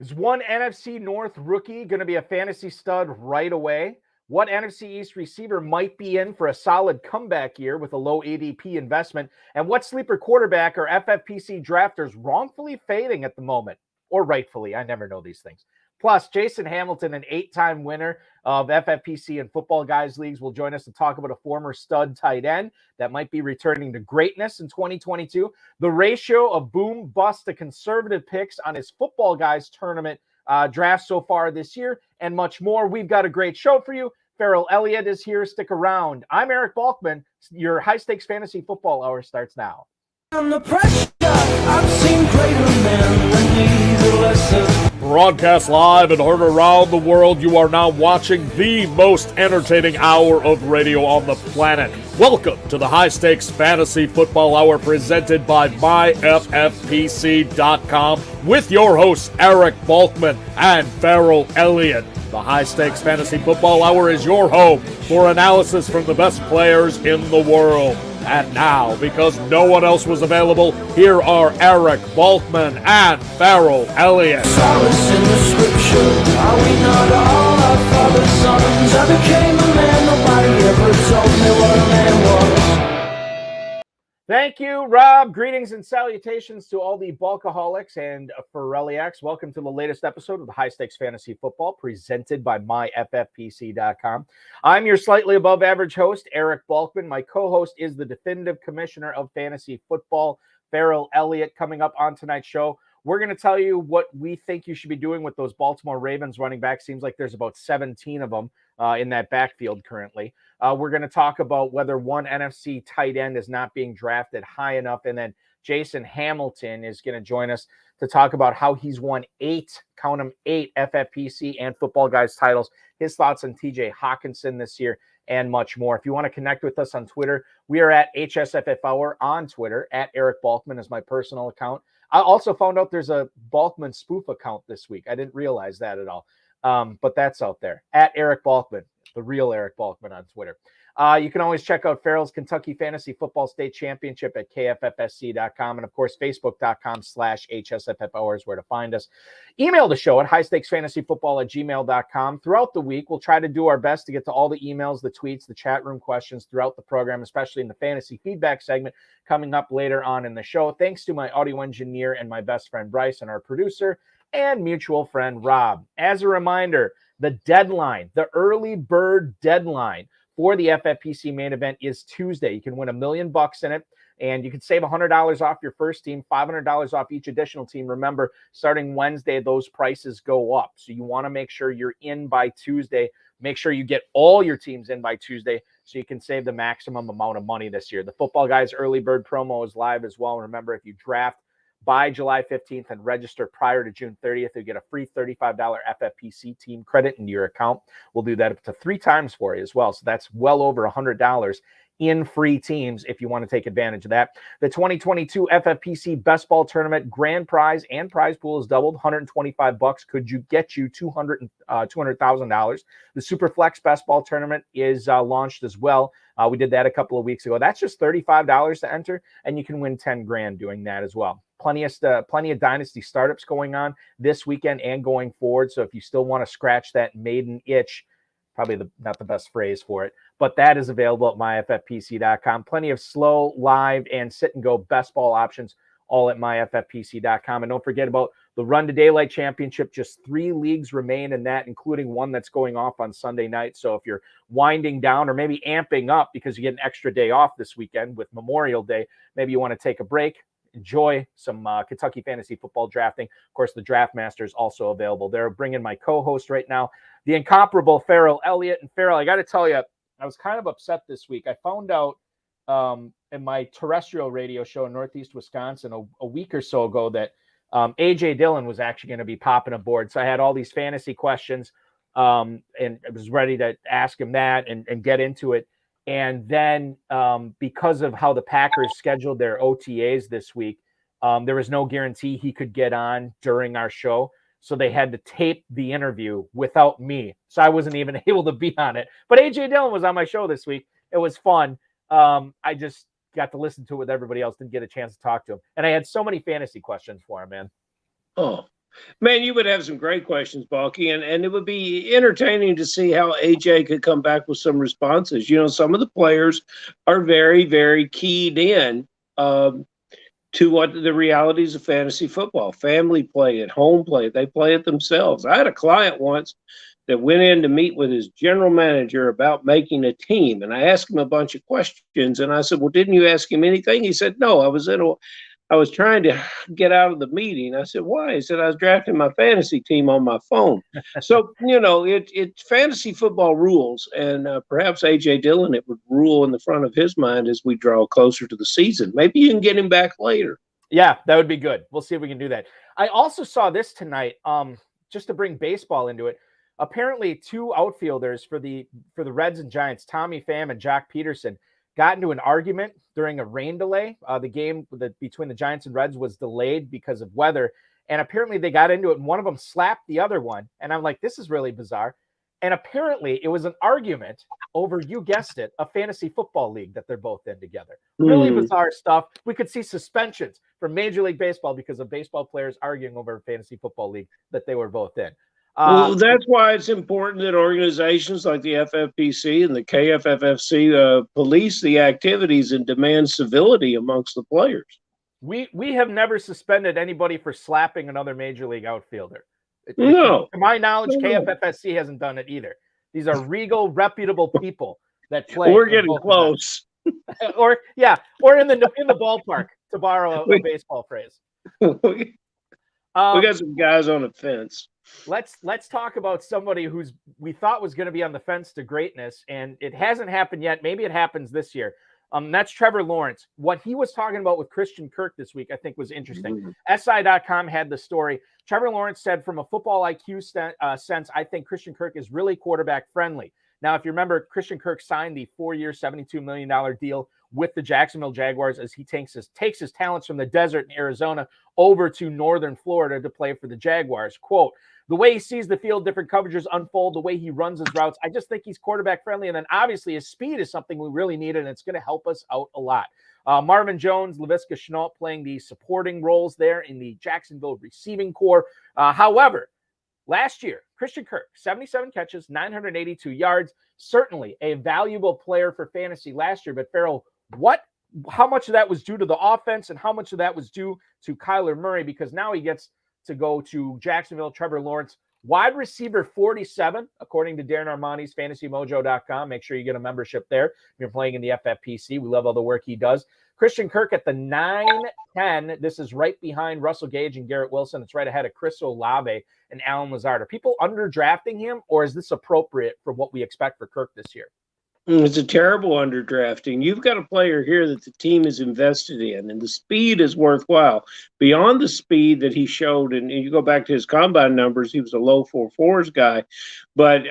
Is one NFC North rookie going to be a fantasy stud right away? What NFC East receiver might be in for a solid comeback year with a low ADP investment? And what sleeper quarterback or FFPC drafters wrongfully fading at the moment? Or rightfully, I never know these things. Plus, Jason Hamilton, an 8-time winner of FFPC and Footballguys leagues, will join us to talk about a former stud tight end that might be returning to greatness in 2022. The ratio of boom, bust to conservative picks on his Footballguys tournament draft so far this year, and much more. We've got a great show for you. Farrell Elliott is here. Stick around. I'm Eric Balkman. Your high-stakes fantasy football hour starts now. Under pressure, I've seen greater men than these lessons. Broadcast live and heard around the world, you are now watching the most entertaining hour of radio on the planet. Welcome to the High Stakes Fantasy Football Hour presented by MyFFPC.com with your hosts Eric Balkman and Farrell Elliott. The High Stakes Fantasy Football Hour is your home for analysis from the best players in the world. And now, because no one else was available, here are Eric Balkman and Farrell Elliott. Solace in the scripture, are we not all our father's sons? I became a man, nobody ever told me what a man was. Thank you, Rob. Greetings and salutations to all the Bulkaholics and Ferrelliacs. Welcome to the latest episode of the High Stakes Fantasy Football presented by MyFFPC.com. I'm your slightly above average host, Eric Balkman. My co-host is the definitive commissioner of fantasy football, Farrell Elliott. Coming up on tonight's show, we're going to tell you what we think you should be doing with those Baltimore Ravens running backs. Seems like there's about 17 of them in that backfield currently. We're going to talk about whether one NFC tight end is not being drafted high enough. And then Jason Hamilton is going to join us to talk about how he's won 8 FFPC and Footballguys titles, his thoughts on TJ Hawkinson this year, and much more. If you want to connect with us on Twitter, we are at HSFF Hour on Twitter. At Eric Balkman is my personal account. I also found out there's a Balkman spoof account this week. I didn't realize that at all. But that's out there. At Eric Balkman, the real Eric Balkman on Twitter. You can always check out Farrell's Kentucky Fantasy Football State Championship at KFFSC.com. And, of course, Facebook.com/HSFF Hour is where to find us. Email the show at highstakesfantasyfootball@gmail.com. Throughout the week, we'll try to do our best to get to all the emails, the tweets, the chat room questions throughout the program, especially in the fantasy feedback segment coming up later on in the show. Thanks to my audio engineer and my best friend Bryce and our producer and mutual friend Rob. As a reminder, the deadline, the early bird deadline for the FFPC main event is Tuesday. You can win $1 million in it, and you can save $100 off your first team, $500 off each additional team. Remember, starting Wednesday, those prices go up. So you want to make sure you're in by Tuesday. Make sure you get all your teams in by Tuesday so you can save the maximum amount of money this year. The Footballguys early bird promo is live as well. Remember, if you draft by July 15th and register prior to June 30th, you get a free $35 FFPC team credit into your account. We'll do that up to 3 times for you as well. So that's well over $100 in free teams if you want to take advantage of that. The 2022 FFPC Best Ball Tournament grand prize and prize pool is doubled. $125 could get you $200,000. The Superflex Best Ball Tournament is launched as well. We did that a couple of weeks ago. That's just $35 to enter, and you can win 10 grand doing that as well. Plenty of dynasty startups going on this weekend and going forward. So if you still want to scratch that maiden itch, probably not the best phrase for it, but that is available at myffpc.com. Plenty of slow, live, and sit-and-go best ball options, all at myffpc.com. And don't forget about the Run to Daylight Championship. Just 3 leagues remain in that, including one that's going off on Sunday night. So if you're winding down or maybe amping up because you get an extra day off this weekend with Memorial Day, maybe you want to take a break, enjoy some Kentucky fantasy football drafting. Of course, the Draft Master is also available. They're bringing my co-host right now, the incomparable Farrell Elliott. And Farrell, I got to tell you, I was kind of upset this week. I found out in my terrestrial radio show in Northeast Wisconsin a week or so ago that A.J. Dillon was actually going to be popping aboard. So I had all these fantasy questions and I was ready to ask him that and get into it. And then because of how the Packers scheduled their OTAs this week, there was no guarantee he could get on during our show. So they had to tape the interview without me. So I wasn't even able to be on it. But A.J. Dillon was on my show this week. It was fun. I just got to listen to it with everybody else, didn't get a chance to talk to him. And I had so many fantasy questions for him, man. Oh, Man, you would have some great questions, Balky, and it would be entertaining to see how AJ could come back with some responses. Some of the players are very, very keyed in to what the realities of fantasy football, family play it, home play it. They play it themselves. I had a client once that went in to meet with his general manager about making a team, and I asked him a bunch of questions, and I said, "Well, didn't you ask him anything?" He said, "No, I was trying to get out of the meeting." I said, "Why?" He said, "I was drafting my fantasy team on my phone." So, it's fantasy football rules, and perhaps A.J. Dillon, it would rule in the front of his mind as we draw closer to the season. Maybe you can get him back later. Yeah, that would be good. We'll see if we can do that. I also saw this tonight, just to bring baseball into it. Apparently, two outfielders for the Reds and Giants, Tommy Pham and Jock Peterson, got into an argument during a rain delay. The game between the Giants and Reds was delayed because of weather. And apparently they got into it, and one of them slapped the other one. And I'm like, this is really bizarre. And apparently it was an argument over, you guessed it, a fantasy football league that they're both in together. Really bizarre stuff. We could see suspensions from Major League Baseball because of baseball players arguing over a fantasy football league that they were both in. Well, that's why it's important that organizations like the FFPC and the KFFFC police the activities and demand civility amongst the players. We have never suspended anybody for slapping another major league outfielder. No. To my knowledge, KFFSC hasn't done it either. These are regal, reputable people that play. We're getting close. or in the ballpark, to borrow a baseball phrase. We got some guys on the fence. Let's talk about somebody who's we thought was going to be on the fence to greatness, and it hasn't happened yet. Maybe it happens this year. That's Trevor Lawrence. What he was talking about with Christian Kirk this week, I think, was interesting. SI.com had the story. Trevor Lawrence said, from a football IQ sense, I think Christian Kirk is really quarterback friendly. Now, if you remember, Christian Kirk signed the 4-year, $72 million deal with the Jacksonville Jaguars as he takes his talents from the desert in Arizona over to northern Florida to play for the Jaguars. Quote, the way he sees the field, different coverages unfold, the way he runs his routes, I just think he's quarterback friendly. And then obviously his speed is something we really need, and it's going to help us out a lot. Marvin Jones, Laviska Shenault playing the supporting roles there in the Jacksonville receiving corps. However, last year, Christian Kirk, 77 catches, 982 yards, certainly a valuable player for fantasy last year. But Farrell, how much of that was due to the offense and how much of that was due to Kyler Murray? Because now he gets to go to Jacksonville. Trevor Lawrence, wide receiver 47, according to Darren Armani's fantasymojo.com. Make sure you get a membership there if you're playing in the FFPC. We love all the work he does. Christian Kirk at the 9-10. This is right behind Russell Gage and Garrett Wilson. It's right ahead of Chris Olave and Alan Lazard. Are people underdrafting him, or is this appropriate for what we expect for Kirk this year? It's a terrible underdrafting. You've got a player here that the team is invested in, and the speed is worthwhile. Beyond the speed that he showed, and you go back to his combine numbers, he was a low 4.4s guy, but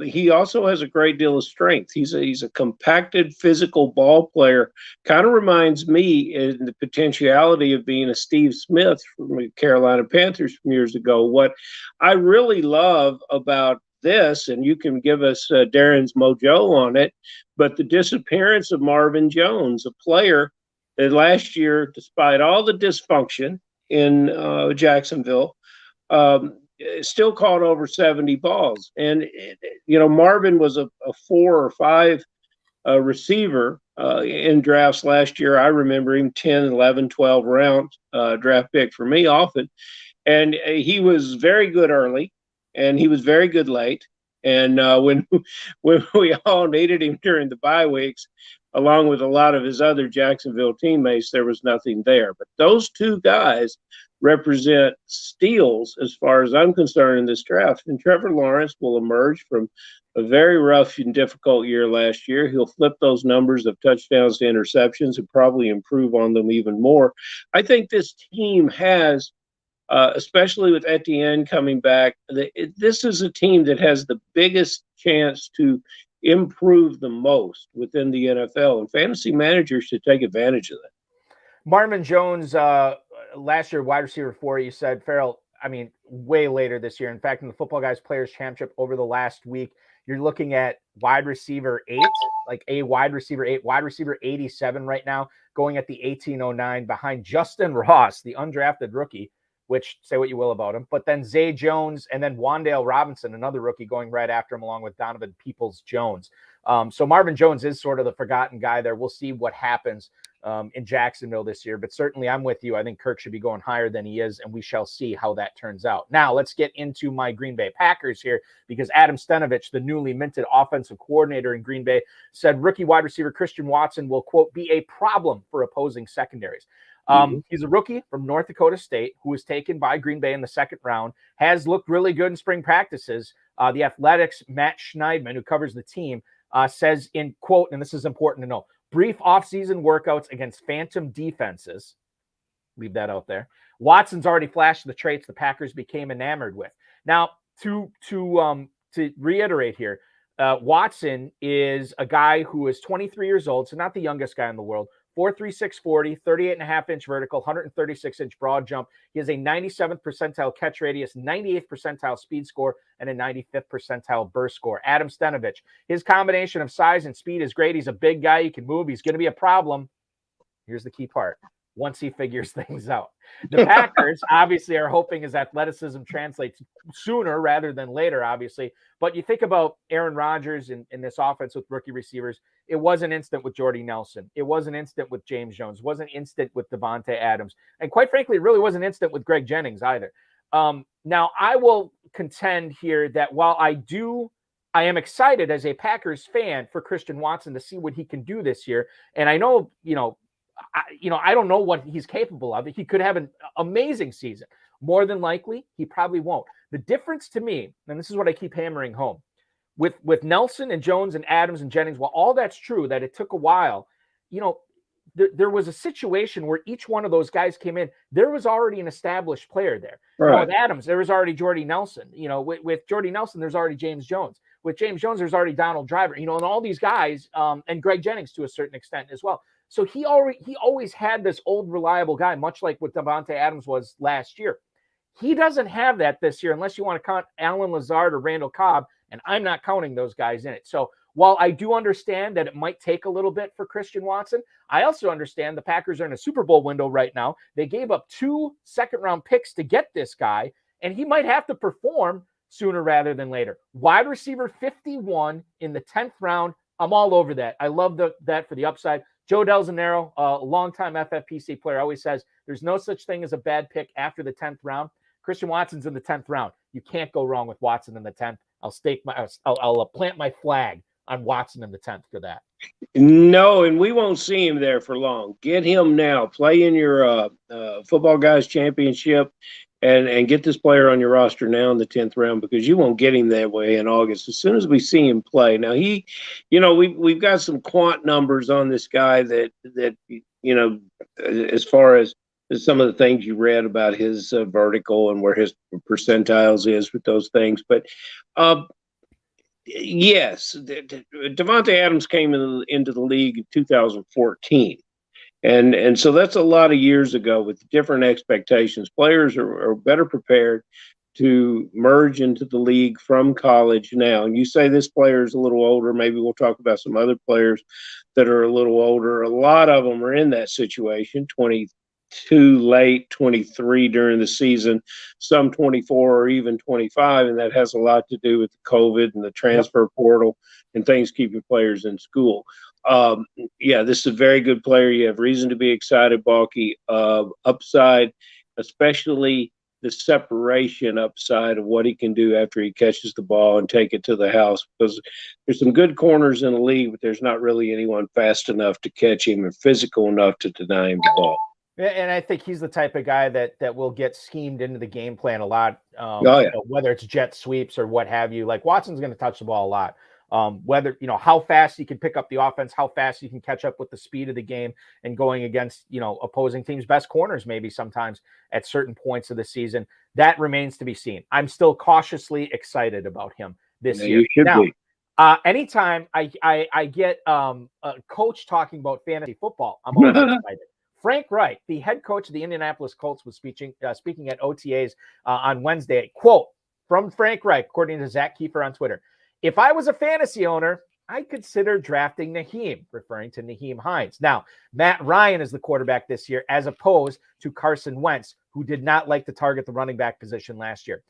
he also has a great deal of strength. He's a compacted, physical ball player. Kind of reminds me in the potentiality of being a Steve Smith from the Carolina Panthers from years ago. What I really love about this, and you can give us Darren's mojo on it, but the disappearance of Marvin Jones, a player that last year, despite all the dysfunction in Jacksonville, still caught over 70 balls. And, Marvin was a 4 or 5 receiver in drafts last year. I remember him 10, 11, 12 round draft pick for me often. And he was very good early. And he was very good late. And when we all needed him during the bye weeks, along with a lot of his other Jacksonville teammates, there was nothing there. But those two guys represent steals as far as I'm concerned in this draft. And Trevor Lawrence will emerge from a very rough and difficult year last year. He'll flip those numbers of touchdowns to interceptions and probably improve on them even more. I think this team has especially with Etienne coming back, this is a team that has the biggest chance to improve the most within the NFL, and fantasy managers should take advantage of that. Marvin Jones, last year, wide receiver 4, you said, Farrell, I mean, way later this year. In fact, in the Footballguys Players Championship over the last week, you're looking at wide receiver 8, like a wide receiver 8, wide receiver 87 right now, going at the 1809 behind Justin Ross, the undrafted rookie, which say what you will about him. But then Zay Jones and then Wan'Dale Robinson, another rookie, going right after him, along with Donovan Peoples-Jones. So Marvin Jones is sort of the forgotten guy there. We'll see what happens in Jacksonville this year. But certainly I'm with you. I think Kirk should be going higher than he is, and we shall see how that turns out. Now, let's get into my Green Bay Packers here, because Adam Stenavich, the newly minted offensive coordinator in Green Bay, said rookie wide receiver Christian Watson will, quote, be a problem for opposing secondaries. He's a rookie from North Dakota State who was taken by Green Bay in the second round, has looked really good in spring practices. The Athletics' Matt Schneidman, who covers the team, says in, quote, and this is important to know, brief offseason workouts against phantom defenses. Leave that out there. Watson's already flashed the traits the Packers became enamored with. Now, to reiterate here, Watson is a guy who is 23 years old, so not the youngest guy in the world. 4.36 40, 38.5-inch vertical, 136-inch broad jump. He has a 97th percentile catch radius, 98th percentile speed score, and a 95th percentile burst score. Adam Stenavich, his combination of size and speed is great. He's a big guy. He can move. He's going to be a problem. Here's the key part. Once he figures things out. The Packers obviously are hoping his athleticism translates sooner rather than later, obviously. But you think about Aaron Rodgers in this offense with rookie receivers, it wasn't instant with Jordy Nelson. It wasn't instant with James Jones. It wasn't instant with Devontae Adams. And quite frankly, it really wasn't instant with Greg Jennings either. Now, I will contend here that while I am excited as a Packers fan for Christian Watson to see what he can do this year. And I know, I don't know what he's capable of. He could have an amazing season. More than likely, he probably won't. The difference to me, and this is what I keep hammering home, with Nelson and Jones and Adams and Jennings, while all that's true, that it took a while, there was a situation where each one of those guys came in. There was already an established player there. Right. With Adams, there was already Jordy Nelson. With Jordy Nelson, there's already James Jones. With James Jones, there's already Donald Driver. And all these guys, and Greg Jennings to a certain extent as well. So he always had this old reliable guy, much like what Devontae Adams was last year. He doesn't have that this year, unless you want to count Allen Lazard or Randall Cobb, and I'm not counting those guys in it. So while I do understand that it might take a little bit for Christian Watson, I also understand the Packers are in a Super Bowl window right now. They gave up 2 second-round picks to get this guy, and he might have to perform sooner rather than later. Wide receiver 51 in the 10th round. I'm all over that. I love that for the upside. Joe Del Zanero, a longtime FFPC player, always says there's no such thing as a bad pick after the 10th round. Christian Watson's in the 10th round. You can't go wrong with Watson in the 10th. I'll plant my flag on Watson in the 10th for that. No, and we won't see him there for long. Get him now. Play in your Footballguys championship and get this player on your roster now in the 10th round, because you won't get him that way in August. As soon as we see him play. Now, we've got some quant numbers on this guy that as far as some of the things you read about his vertical and where his percentiles is with those things. But yes, Devontae Adams came into the league in 2014. And so that's a lot of years ago with different expectations. Players are better prepared to merge into the league from college now. And you say this player is a little older. Maybe we'll talk about some other players that are a little older. A lot of them are in that situation, 22 late, 23 during the season, some 24 or even 25. And that has a lot to do with the COVID and the transfer portal and things keeping players in school. This is a very good player. You have reason to be excited, Balky. Upside, especially the separation upside of what he can do after he catches the ball and take it to the house, because there's some good corners in the league, but there's not really anyone fast enough to catch him or physical enough to deny him the ball. And I think he's the type of guy that will get schemed into the game plan a lot, whether it's jet sweeps or what have you. Like Watson's going to touch the ball a lot. Whether, how fast you can pick up the offense, how fast you can catch up with the speed of the game and going against, opposing teams' best corners, maybe sometimes at certain points of the season, that remains to be seen. I'm still cautiously excited about him this year. You should be. Anytime I get a coach talking about fantasy football, I'm always excited. Frank Reich, the head coach of the Indianapolis Colts, was speaking at OTAs on Wednesday. Quote from Frank Reich, according to Zach Kiefer on Twitter: "If I was a fantasy owner, I consider drafting Naheem, referring to Naheem Hines. Now, Matt Ryan is the quarterback this year, as opposed to Carson Wentz, who did not like to target the running back position last year.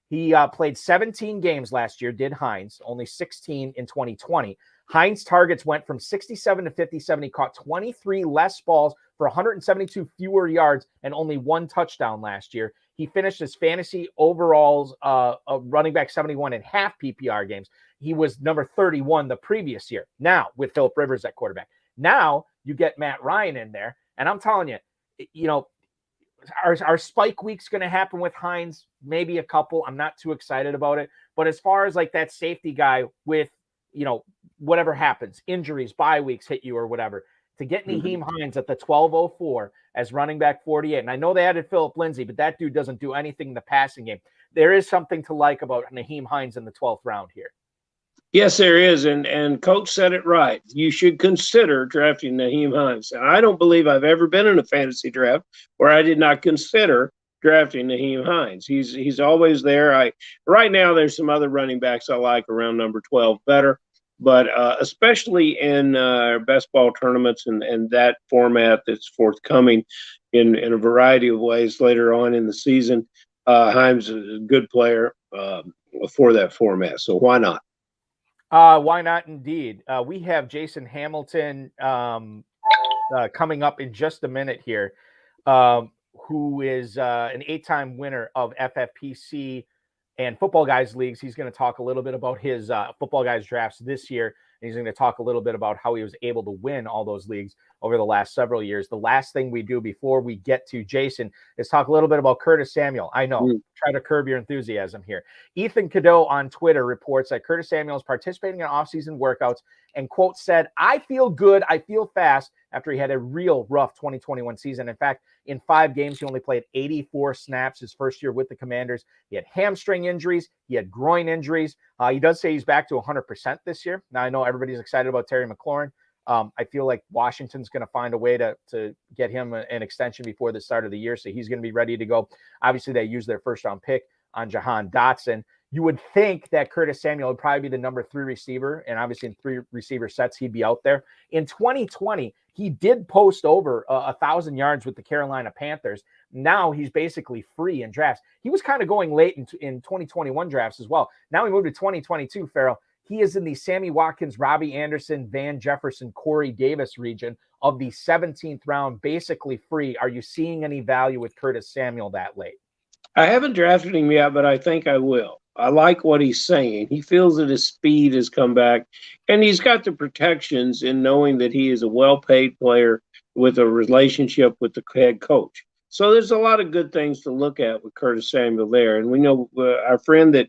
He played 17 games last year, did Hines, only 16 in 2020. Hines' targets went from 67 to 57. He caught 23 less balls for 172 fewer yards and only 1 touchdown last year. He finished his fantasy overalls running back 71 in half PPR games. He was number 31 the previous year. Now, with Phillip Rivers at quarterback. Now, you get Matt Ryan in there, and I'm telling you, our spike week's going to happen with Hines, maybe a couple. I'm not too excited about it. But as far as like that safety guy with, whatever happens, injuries, bye weeks hit you or whatever, to get Naheem Hines at the 1204 as running back 48. And I know they added Philip Lindsay, but that dude doesn't do anything in the passing game. There is something to like about Naheem Hines in the 12th round here. Yes, there is, and Coach said it right. You should consider drafting Naheem Hines. And I don't believe I've ever been in a fantasy draft where I did not consider drafting Naheem Hines. He's always there. Right now there's some other running backs I like around number 12 better, but especially in best ball tournaments and that format that's forthcoming in a variety of ways later on in the season, Hines is a good player for that format. So why not? Why not indeed? We have Jason Hamilton coming up in just a minute here, who is an 8-time winner of FFPC and Football Guys leagues. He's going to talk a little bit about his Football Guys drafts this year. And he's going to talk a little bit about how he was able to win all those leagues over the last several years. The last thing we do before we get to Jason is talk a little bit about Curtis Samuel. I know, try to curb your enthusiasm here. Ethan Cadeau on Twitter reports that Curtis Samuel is participating in off-season workouts and, quote, said, "I feel good, I feel fast," after he had a real rough 2021 season. In fact, in 5 games, he only played 84 snaps his first year with the Commanders. He had hamstring injuries. He had groin injuries. He does say he's back to 100% this year. Now, I know everybody's excited about Terry McLaurin. I feel like Washington's going to find a way to get him an extension before the start of the year, so he's going to be ready to go. Obviously, they used their first-round pick on Jahan Dotson. You would think that Curtis Samuel would probably be the number 3 receiver, and obviously in 3 receiver sets, he'd be out there. In 2020, he did post over 1,000 yards with the Carolina Panthers. Now he's basically free in drafts. He was kind of going late in 2021 drafts as well. Now we moved to 2022, Farrell. He is in the Sammy Watkins, Robbie Anderson, Van Jefferson, Corey Davis region of the 17th round, basically free. Are you seeing any value with Curtis Samuel that late? I haven't drafted him yet, but I think I will. I like what he's saying. He feels that his speed has come back, and he's got the protections in knowing that he is a well-paid player with a relationship with the head coach. So there's a lot of good things to look at with Curtis Samuel there. And we know our friend that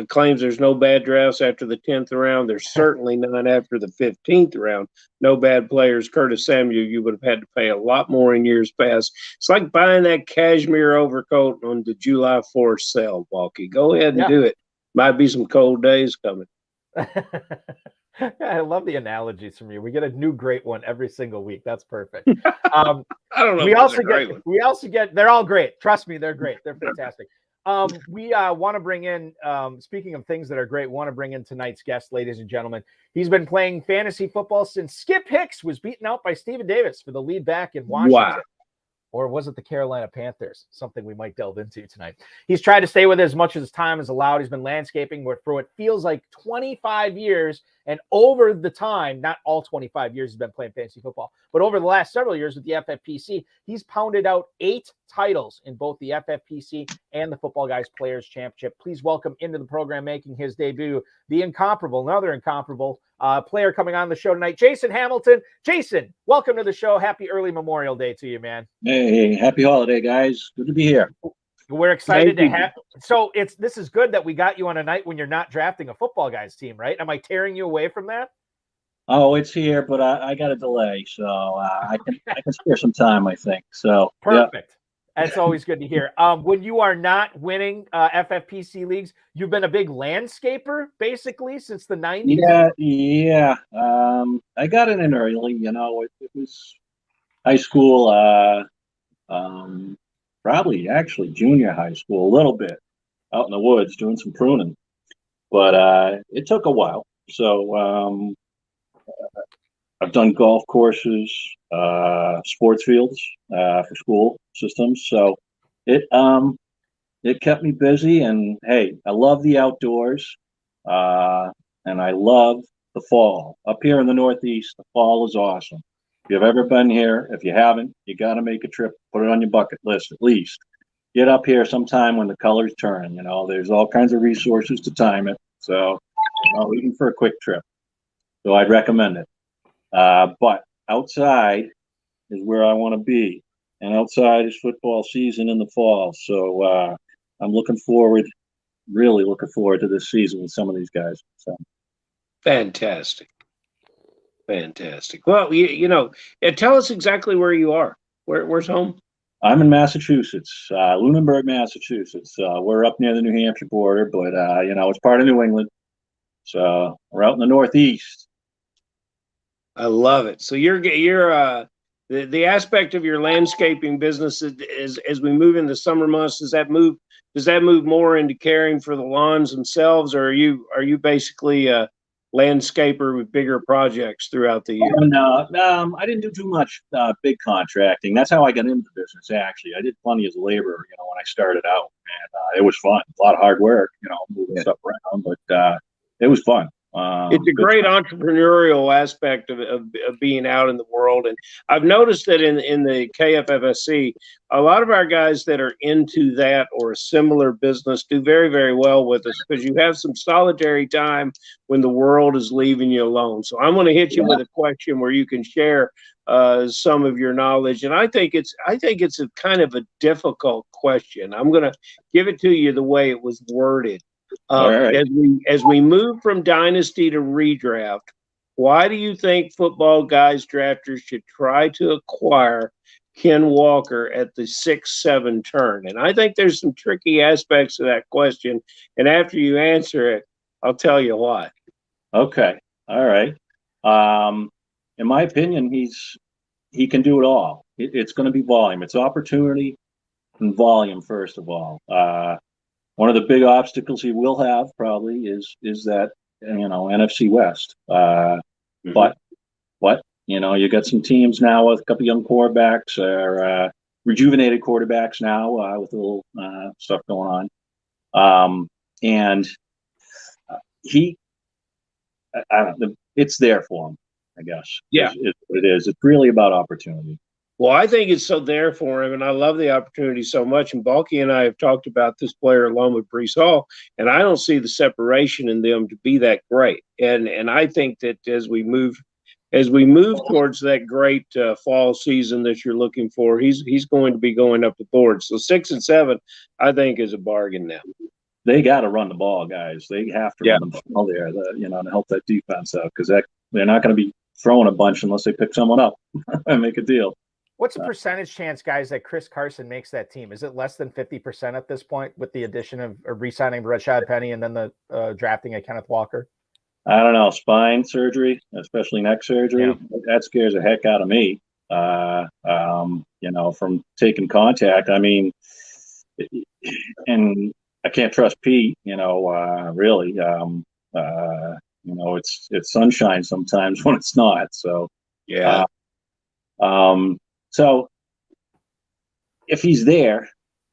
claims there's no bad drafts after the 10th round. There's certainly none after the 15th round. No bad players. Curtis Samuel, you would have had to pay a lot more in years past. It's like buying that cashmere overcoat on the July 4th sale, Walkie. Go ahead and do it. Might be some cold days coming. I love the analogies from you. We get a new great one every single week. That's perfect. I don't know. We also get, they're all great. Trust me, they're great. They're fantastic. We want to bring in, speaking of things that are great, want to bring in tonight's guest, ladies and gentlemen. He's been playing fantasy football since Skip Hicks was beaten out by Steven Davis for the lead back in Washington. Wow. Or was it the Carolina Panthers? Something we might delve into tonight. He's tried to stay with it as much as time is allowed. He's been landscaping for what feels like 25 years. And over the time, not all 25 years he's been playing fantasy football, but over the last several years with the FFPC, he's pounded out 8 titles in both the FFPC and the Football Guys Players Championship. Please welcome into the program, making his debut, the another incomparable player coming on the show tonight, Jason Hamilton. Jason, welcome to the show. Happy early Memorial Day to you, man. Hey, happy holiday, guys. Good to be here. We're excited to have. So this is good that we got you on a night when you're not drafting a Football Guys team, right? Am I tearing you away from that? Oh, it's here, but I got a delay, so I can spare some time, I think. So perfect. Yeah. That's always good to hear. When you are not winning FFPC leagues, you've been a big landscaper basically since the 90s. Yeah. I got it in early. It was high school. Probably actually junior high school, a little bit out in the woods doing some pruning, but it took a while. So I've done golf courses, sports fields for school systems. So it kept me busy. And hey, I love the outdoors, and I love the fall. Up here in the Northeast, the fall is awesome. If you've ever been here, if you haven't, you got to make a trip. Put it on your bucket list at least. Get up here sometime when the colors turn. There's all kinds of resources to time it. So, even for a quick trip. So I'd recommend it. But outside is where I want to be, and outside is football season in the fall. So I'm really looking forward to this season with some of these guys. So Fantastic. Well, tell us exactly where you are. Where's home? I'm in Massachusetts, Lunenburg, Massachusetts. We're up near the New Hampshire border, but it's part of New England. So we're out in the Northeast. I love it. So you're the aspect of your landscaping business is as we move into summer months. Does that move more into caring for the lawns themselves, or are you basically a landscaper with bigger projects throughout the year? No, I didn't do too much big contracting. That's how I got into the business. Actually, I did plenty as a laborer, when I started out, and it was fun. A lot of hard work, moving stuff around, but it was fun. It's a great entrepreneurial aspect of being out in the world. And I've noticed that in the KFFSC, a lot of our guys that are into that or a similar business do very, very well with us because you have some solitary time when the world is leaving you alone. So I'm going to hit you with a question where you can share some of your knowledge. And I think it's a kind of a difficult question. I'm going to give it to you the way it was worded. Right. As we move from dynasty to redraft, why do you think football guys drafters should try to acquire Ken Walker at the 6-7 turn? And I think there's some tricky aspects of that question. And after you answer it, I'll tell you why. Okay. All right. In my opinion, he can do it all. It's going to be volume. It's opportunity and volume, first of all. One of the big obstacles he will have probably is that NFC West. But you got some teams now with a couple young quarterbacks, or rejuvenated quarterbacks now with a little stuff going on. And I don't know, it's there for him, I guess. Yeah, it is. It's really about opportunity. Well, I think it's so there for him, and I love the opportunity so much. And Balky and I have talked about this player along with Breece Hall, and I don't see the separation in them to be that great. And I think that as we move towards that great fall season that you're looking for, he's going to be going up the board. So 6 and 7, I think, is a bargain now. They got to run the ball, guys. They have to run the ball there, to help that defense out, because they're not going to be throwing a bunch unless they pick someone up and make a deal. What's the percentage chance, guys, that Chris Carson makes that team? Is it less than 50% at this point with the addition of re-signing Rashad Penny and then the drafting of Kenneth Walker? I don't know. Spine surgery, especially neck surgery, that scares the heck out of me. From taking contact. I mean, and I can't trust Pete, really. It's sunshine sometimes when it's not. So, yeah. So if he's there,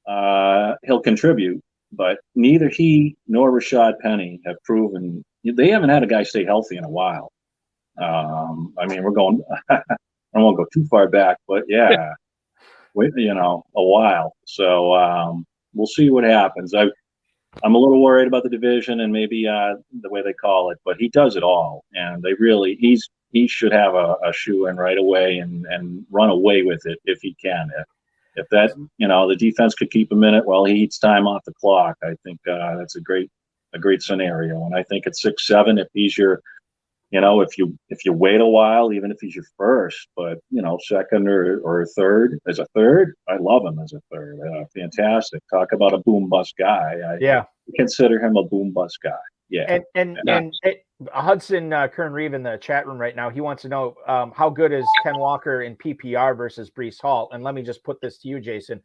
he'll contribute, but neither he nor Rashad Penny have proven they haven't had a guy stay healthy in a while. We're going, I don't want to go too far back, but a while. So, we'll see what happens. I'm a little worried about the division and maybe, the way they call it, but he does it all. And he should have a shoe in right away and run away with it if he can. If that, the defense could keep him in it while he eats time off the clock, I think that's a great scenario. And I think at 6-7, if he's your, if you wait a while, even if he's your first, but second or third, as a third, I love him as a third. Fantastic. Talk about a boom bust guy. I consider him a boom bust guy. Yeah. And Hudson Kern Reeve in the chat room right now, he wants to know how good is Ken Walker in PPR versus Breece Hall? And let me just put this to you, Jason.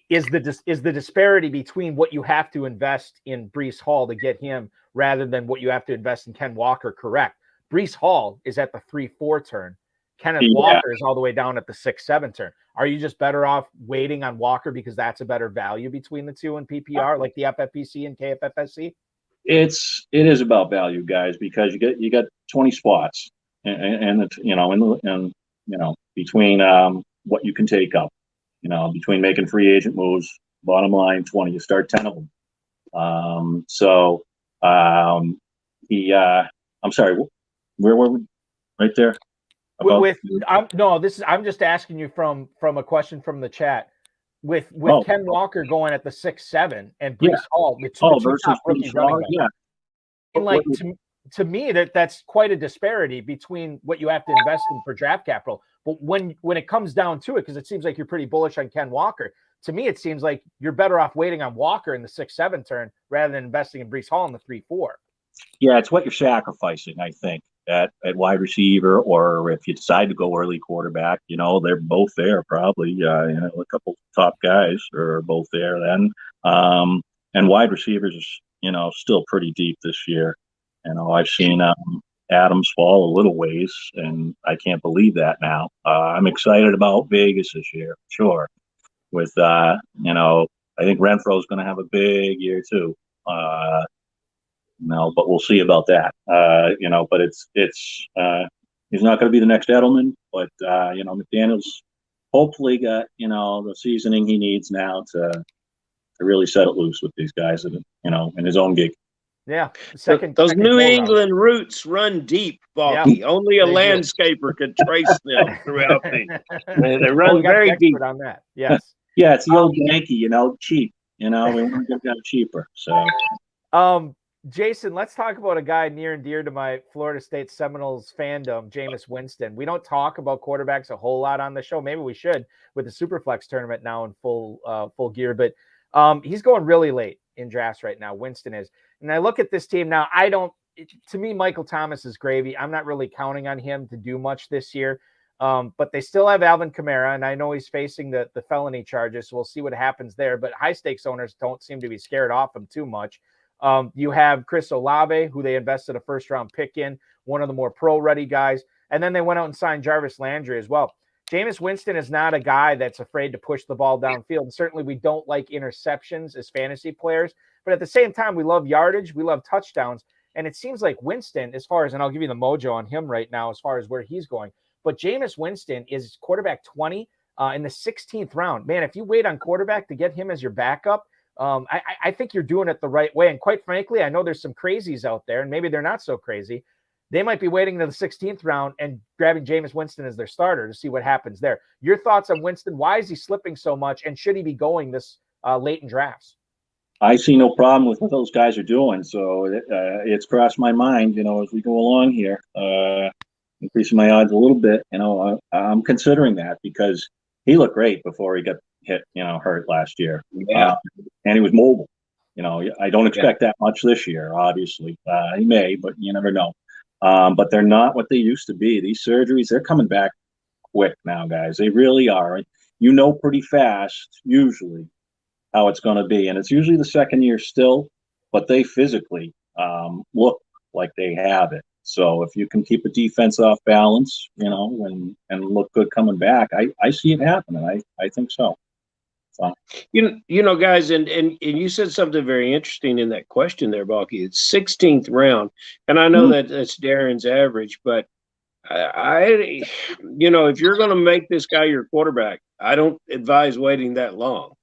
is the disparity between what you have to invest in Breece Hall to get him rather than what you have to invest in Ken Walker correct? Breece Hall is at the 3-4 turn. Kenneth Walker is all the way down at the 6-7 turn. Are you just better off waiting on Walker because that's a better value between the two in PPR, like the FFPC and KFFSC? It is about value, guys, because you got 20 spots, and between what you can take up, between making free agent moves, bottom line 20, you start 10 of them. I'm sorry, where were we? Right there. I'm just asking you from a question from the chat. With Ken Walker going at the 6-7 and Breece Hall, the two top rookie running backs. Yeah. And like to me, that's quite a disparity between what you have to invest in for draft capital. But when it comes down to it, because it seems like you're pretty bullish on Ken Walker, to me it seems like you're better off waiting on Walker in the 6-7 turn rather than investing in Breece Hall in the 3-4. Yeah, it's what you're sacrificing, I think, at wide receiver, or if you decide to go early quarterback, they're both there probably. A couple top guys are both there then. And wide receivers, still pretty deep this year. I've seen Adams fall a little ways, and I can't believe that now. I'm excited about Vegas this year, sure. With I think Renfro's going to have a big year too. But we'll see about that. But it's he's not going to be the next Edelman, but McDaniel's hopefully got the seasoning he needs now to really set it loose with these guys, in his own gig. Yeah, those New England roots run deep, Balky. Yeah, only a landscaper could trace them throughout they run very deep on that. Yes. Yeah, it's the old Yankee, cheap. We want to get that cheaper. So, Jason, let's talk about a guy near and dear to my Florida State Seminoles fandom, Jameis Winston. We don't talk about quarterbacks a whole lot on the show. Maybe we should with the Superflex tournament now in full gear. But he's going really late in drafts right now. Winston is. And I look at this team now. To me, Michael Thomas is gravy. I'm not really counting on him to do much this year. But they still have Alvin Kamara, and I know he's facing the felony charges, so we'll see what happens there. But high-stakes owners don't seem to be scared off him too much. You have Chris Olave, who they invested a first-round pick in, one of the more pro-ready guys. And then they went out and signed Jarvis Landry as well. Jameis Winston is not a guy that's afraid to push the ball downfield. And certainly we don't like interceptions as fantasy players. But at the same time, we love yardage. We love touchdowns. And it seems like Winston, as far as, and I'll give you the mojo on him right now as far as where he's going, but Jameis Winston is quarterback 20 in the 16th round. Man, if you wait on quarterback to get him as your backup, I think you're doing it the right way. And quite frankly, I know there's some crazies out there, and maybe they're not so crazy. They might be waiting to the 16th round and grabbing Jameis Winston as their starter to see what happens there. Your thoughts on Winston? Why is he slipping so much, and should he be going this late in drafts? I see no problem with what those guys are doing. So it's crossed my mind, as we go along here, increasing my odds a little bit. I'm considering that because he looked great before he got hurt last year. Yeah. And he was mobile. I don't expect that much this year, obviously. He may, but you never know. But they're not what they used to be. These surgeries, they're coming back quick now, guys. They really are. Pretty fast, usually, how it's going to be. And it's usually the second year still, but they physically look like they have it. So if you can keep a defense off balance, and look good coming back, I see it happening. I think so. So. Guys, and you said something very interesting in that question there, Balky. It's 16th round, and I know that that's Darren's average, but if you're going to make this guy your quarterback, I don't advise waiting that long,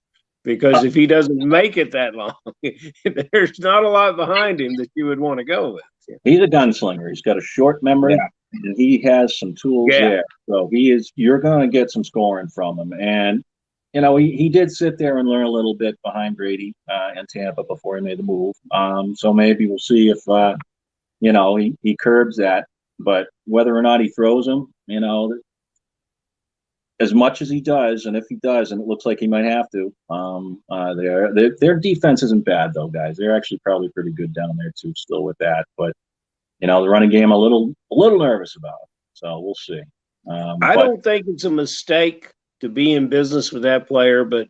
because if he doesn't make it that long, there's not a lot behind him that you would want to go with. He's a gunslinger. He's got a short memory, and he has some tools there. So you're going to get some scoring from him, and. He did sit there and learn a little bit behind Brady in Tampa before he made the move. So maybe we'll see if, he curbs that. But whether or not he throws him, as much as he does, and if he does, and it looks like he might have to, their defense isn't bad, though, guys. They're actually probably pretty good down there, too, still with that. But, the running game, a little nervous about it. So we'll see. I don't think it's a mistake to be in business with that player, but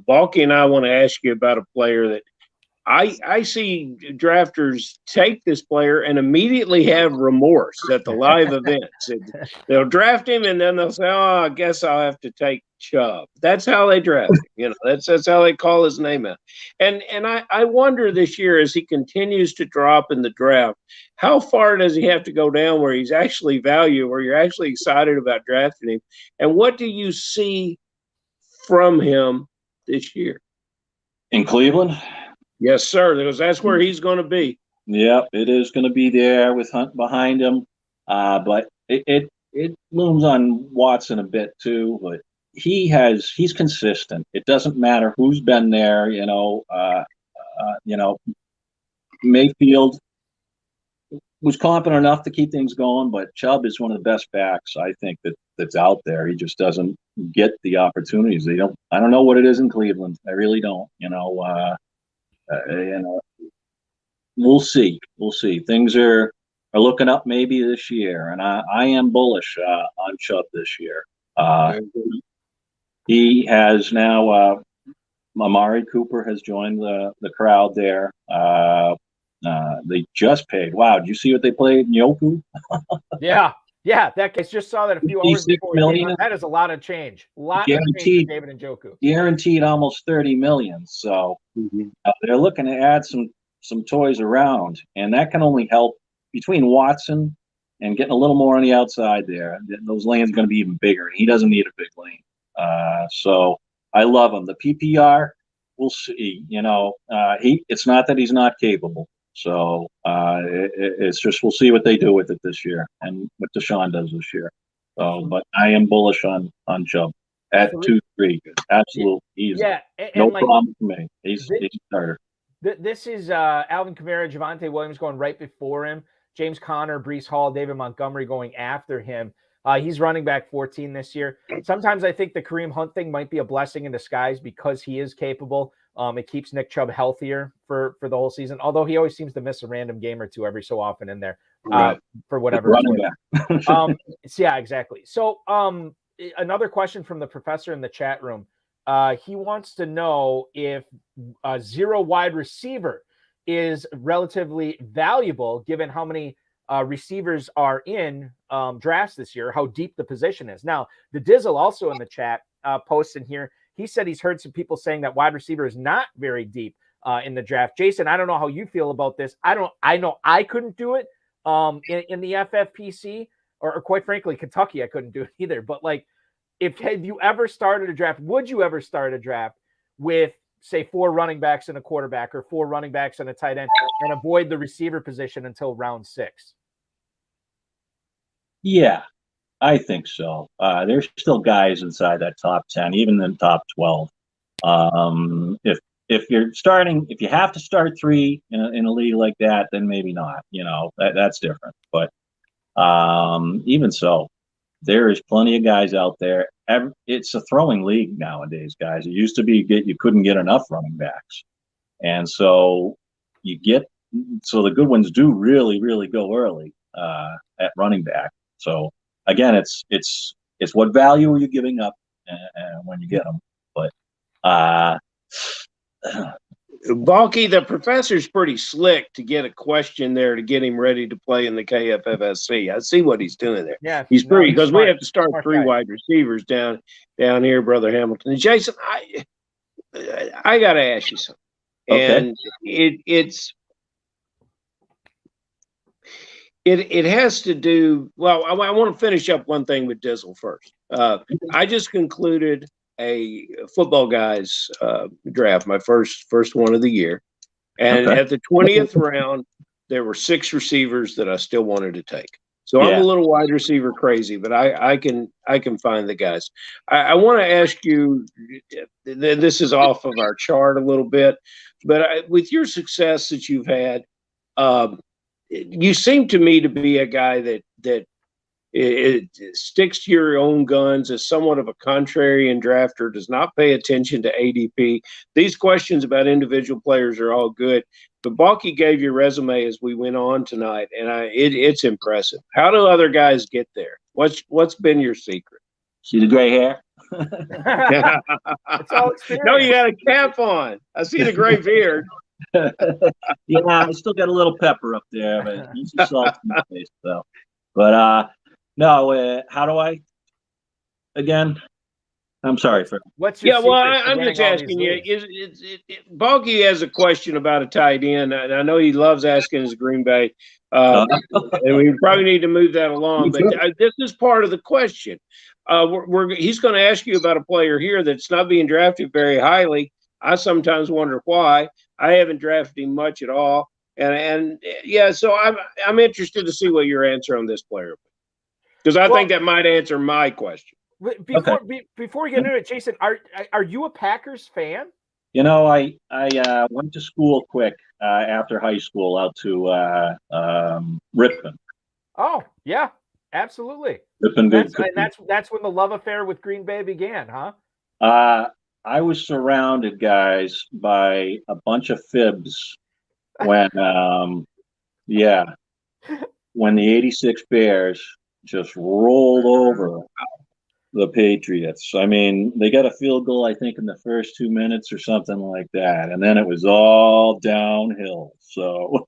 Balky and I want to ask you about a player that I see drafters take this player and immediately have remorse at the live events. They'll draft him and then they'll say, "Oh, I guess I'll have to take Chubb." That's how they draft him. That's how they call his name out. And I wonder this year, as he continues to drop in the draft, how far does he have to go down where he's actually valued, where you're actually excited about drafting him? And what do you see from him this year? In Cleveland? Yes, sir, because that's where he's going to be. Yep, it is going to be there with Hunt behind him. But it looms on Watson a bit too. But he's consistent. It doesn't matter who's been there. Mayfield was competent enough to keep things going, but Chubb is one of the best backs I think that's out there. He just doesn't get the opportunities. I don't know what it is in Cleveland. I really don't. We'll see. Things are looking up maybe this year, and I am bullish on Chubb this year. He has now Amari Cooper has joined the crowd there. They just paid. Wow, did you see what they played? Njoku? Yeah, that case just saw that a few hours before. Million. That is a lot of change. Guaranteed, for David Njoku. Guaranteed almost $30 million. So they're looking to add some toys around, and that can only help between Watson and getting a little more on the outside there. Those lanes are going to be even bigger, and he doesn't need a big lane. So I love him. The PPR, we'll see. It's not that he's not capable. So it's just we'll see what they do with it this year and what Deshaun does this year. So, but I am bullish on Chubb at 2-3. Absolutely, no problem for me. He's a starter. This is Alvin Kamara, Javonte Williams going right before him. James Conner, Breece Hall, David Montgomery going after him. He's running back 14 this year. Sometimes I think the Kareem Hunt thing might be a blessing in disguise because he is capable. It keeps Nick Chubb healthier for the whole season, although he always seems to miss a random game or two every so often in there for whatever. Yeah, exactly. So another question from the professor in the chat room. He wants to know if a zero wide receiver is relatively valuable given how many receivers are in drafts this year, how deep the position is. Now, the Dizzle also in the chat posts in here. He said he's heard some people saying that wide receiver is not very deep in the draft. Jason, I don't know how you feel about this. I know I couldn't do it in the FFPC or quite frankly, Kentucky, I couldn't do it either. But like, have you ever started a draft? Would you ever start a draft with, say, 4 running backs and a quarterback or 4 running backs and a tight end and avoid the receiver position until round 6? Yeah, I think so. There's still guys inside that top 10, even in top 12. If you have to start 3 in a league like that, then maybe not. That's different. But even so, there is plenty of guys out there. It's a throwing league nowadays, guys. It used to be you couldn't get enough running backs, and so the good ones do really, really go early at running back. So again, it's what value are you giving up when you get them? But Balky, the professor's pretty slick to get a question there to get him ready to play in the KFFSC. I see what he's doing there. Yeah, he's pretty because we have to start 3 wide receivers down here, Brother Hamilton. And Jason, I got to ask you something, and it has to do. Well, I want to finish up one thing with Dizzle first. I just concluded a Footballguys draft, my first one of the year, and at the 20th round, there were 6 receivers that I still wanted to take. So I'm a little wide receiver crazy, but I can find the guys. I want to ask you. This is off of our chart a little bit, but with your success that you've had, you seem to me to be a guy that it sticks to your own guns, as somewhat of a contrarian drafter, does not pay attention to ADP. These questions about individual players are all good, but Balky gave your resume as we went on tonight, and it's impressive. How do other guys get there? What's been your secret? See the gray hair? It's all experience. No, you got a cap on. I see the gray beard. Yeah, I still got a little pepper up there, but easy salt in my face, though. But no, how do I? Again, I'm sorry for. What's your Yeah, well, secret to I'm winning just all these asking you. leagues? Bulky has a question about a tight end, and I know he loves asking his Green Bay, and we probably need to move that along. But this is part of the question. He's going to ask you about a player here that's not being drafted very highly. I sometimes wonder why. I haven't drafted him much at all, and yeah, so I'm interested to see what your answer on this player, because I think that might answer my question. Before we get into it, Jason, are you a Packers fan? You know, I went to school quick after high school out to Ripon. Oh yeah, absolutely. Ripon, that's when the love affair with Green Bay began, huh? I was surrounded, guys, by a bunch of fibs when when the '86 Bears just rolled over the Patriots. I mean, they got a field goal, I think, in the first 2 minutes or something like that, and then it was all downhill. So,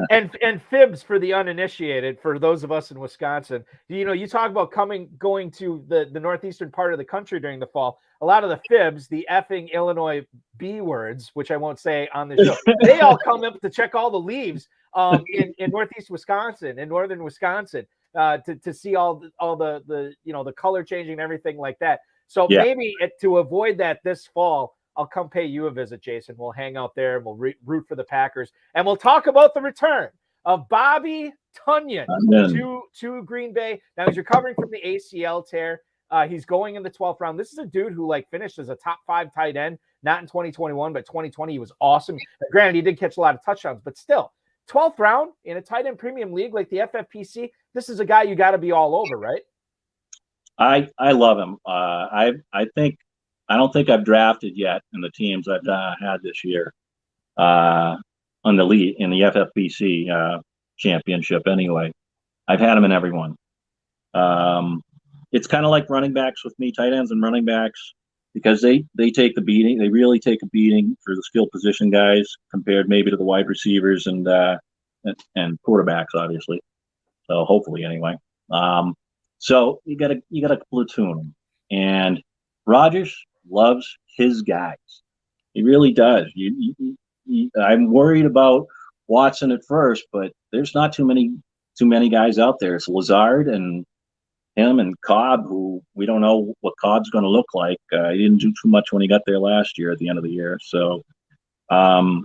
and fibs for the uninitiated, for those of us in Wisconsin. You know, you talk about going to the northeastern part of the country during the fall. A lot of the fibs, the effing Illinois B words, which I won't say on the show, they all come up to check all the leaves in northeast Wisconsin, in northern Wisconsin. To see all the the color changing and everything like that. So maybe to avoid that this fall, I'll come pay you a visit, Jason. We'll hang out there and we'll root for the Packers, and we'll talk about the return of Bobby Tonyan to Green Bay. Now he's recovering from the ACL tear. He's going in the 12th round. This is a dude who finished as a top 5 tight end, not in 2021, but 2020 he was awesome. Granted, he did catch a lot of touchdowns, but still. 12th round in a tight end premium league like the FFPC, this is a guy you got to be all over, right? I love him. I don't think I've drafted yet in the teams I've had this year on the league in the FFPC championship. Anyway, I've had him in every one. It's kind of like running backs with me, tight ends and running backs, because they take the beating. They really take a beating for the skill position guys compared maybe to the wide receivers and quarterbacks, obviously. So hopefully, anyway. So you gotta platoon them. And Rodgers loves his guys. He really does. I'm worried about Watson at first, but there's not too many guys out there. It's Lazard and him and Cobb, who we don't know what Cobb's going to look like. He didn't do too much when he got there last year at the end of the year. So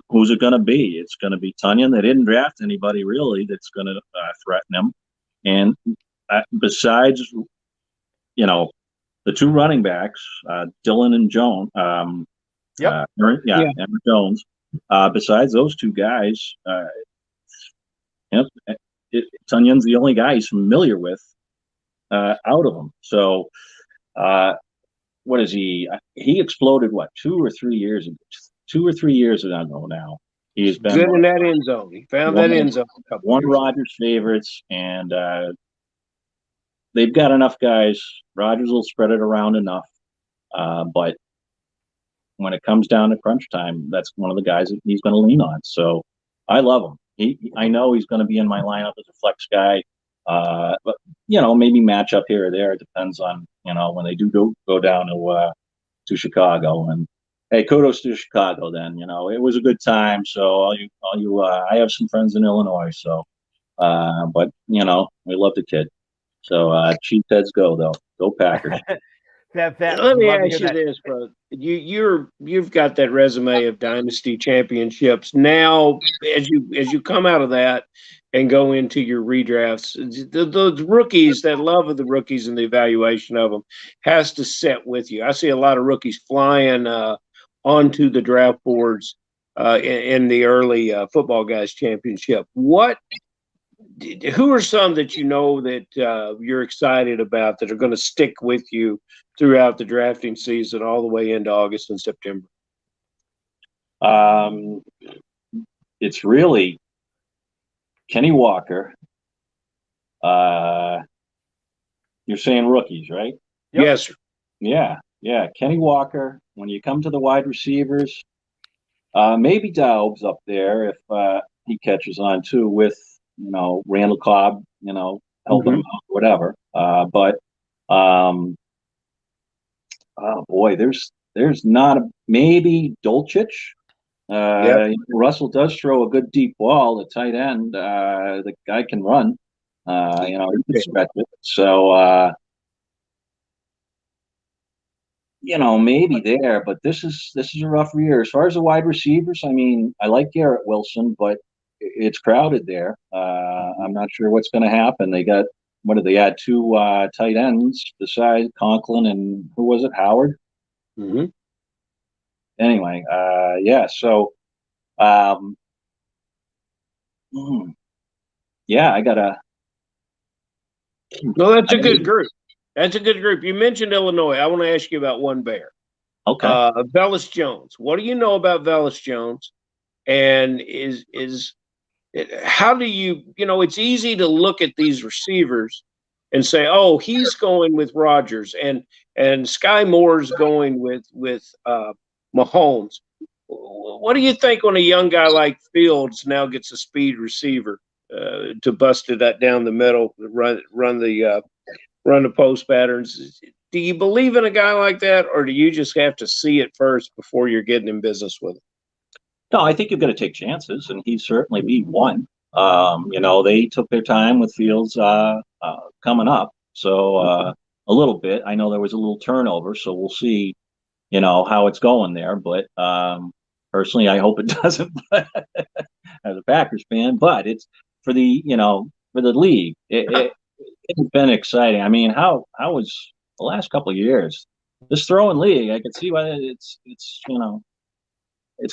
who's it going to be? It's going to be Tonyan. They didn't draft anybody really that's going to threaten him. And besides, the 2 running backs, Dillon and Jones, Aaron Jones. Besides those 2 guys, Tonyan's the only guy he's familiar with out of them. So, what is he? He exploded 2 or 3 years ago. 2 or 3 years ago now. He's been good in that end zone. He found that end zone. One of Rodgers' favorites, and they've got enough guys. Rodgers will spread it around enough, but when it comes down to crunch time, that's one of the guys that he's going to lean on. So I love him. I know he's going to be in my lineup as a flex guy. But maybe match up here or there. It depends on when they do go down to Chicago. And hey, kudos to Chicago. Then it was a good time. So I have some friends in Illinois. So, but we love the kid. So Chief heads go though. Go Packers. Let me ask you this, bro. You've got that resume of dynasty championships. Now, as you come out of that and go into your redrafts, the rookies, that love of the rookies and the evaluation of them has to set with you. I see a lot of rookies flying onto the draft boards in the early Footballguys championship. Who are some that that you're excited about that are going to stick with you throughout the drafting season all the way into August and September? It's really Kenny Walker. You're saying rookies, right? Yep. Yes, sir. Yeah. Kenny Walker. When you come to the wide receivers, maybe Daub's up there if he catches on too with Randall Cobb, helping him out, whatever. But oh boy, there's not maybe Dolchich. Russell does throw a good deep ball at tight end. The guy can run. He can stretch it. So maybe there, but this is a rough year. As far as the wide receivers, I mean, I like Garrett Wilson, but it's crowded there. I'm not sure what's going to happen. They got, what did they add? 2 tight ends besides Conklin and who was it? Howard? Mm-hmm. Anyway, so I gotta. Well, that's a good group. That's a good group. You mentioned Illinois. I want to ask you about one Bear. Okay. Velus Jones. What do you know about Velus Jones? And how do you, it's easy to look at these receivers and say, oh, he's going with Rodgers and Sky Moore's going with Mahomes. What do you think when a young guy like Fields now gets a speed receiver to bust it down the middle, run the post patterns? Do you believe in a guy like that, or do you just have to see it first before you're getting in business with him? No, I think you've got to take chances, and he'd certainly be one. They took their time with Fields coming up, so a little bit. I know there was a little turnover, so we'll see, how it's going there. But personally, I hope it doesn't as a Packers fan. But it's for the league. It's been exciting. I mean, how was the last couple of years? This throwing league, I can see why it's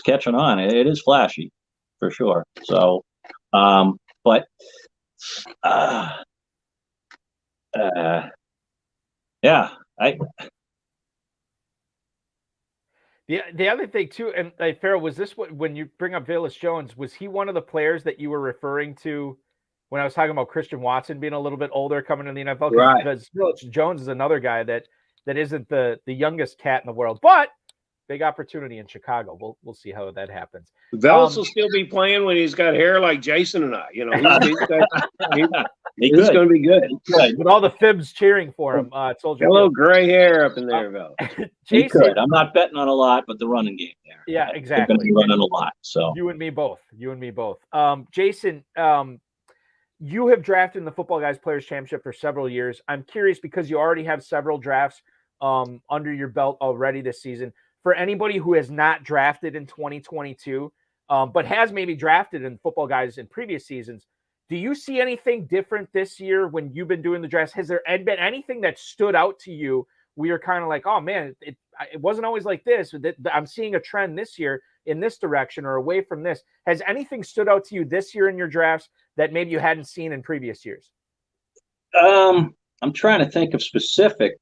catching on. It is flashy, for sure. So, but yeah, The other thing too, and Farrell, was this when you bring up Velus Jones, was he one of the players that you were referring to when I was talking about Christian Watson being a little bit older coming into the NFL? Right. Because Velus Jones is another guy that isn't the youngest cat in the world, but big opportunity in Chicago. We'll see how that happens. Velus will still be playing when he's got hair like Jason and I. He's going to be good. With all the fibs cheering for him. Hello, gray hair up in there, Velus. He could. I'm not betting on a lot, but the running game there. Yeah, exactly. They're going to be running a lot. So you and me both. Jason, you have drafted in the Football Guys Players Championship for several years. I'm curious, because you already have several drafts under your belt already this season. For anybody who has not drafted in 2022, but has maybe drafted in Football Guys in previous seasons, do you see anything different this year when you've been doing the drafts? Has there been anything that stood out to you where you're kind of like, oh man, it wasn't always like this. I'm seeing a trend this year in this direction or away from this. Has anything stood out to you this year in your drafts that maybe you hadn't seen in previous years? I'm trying to think of specific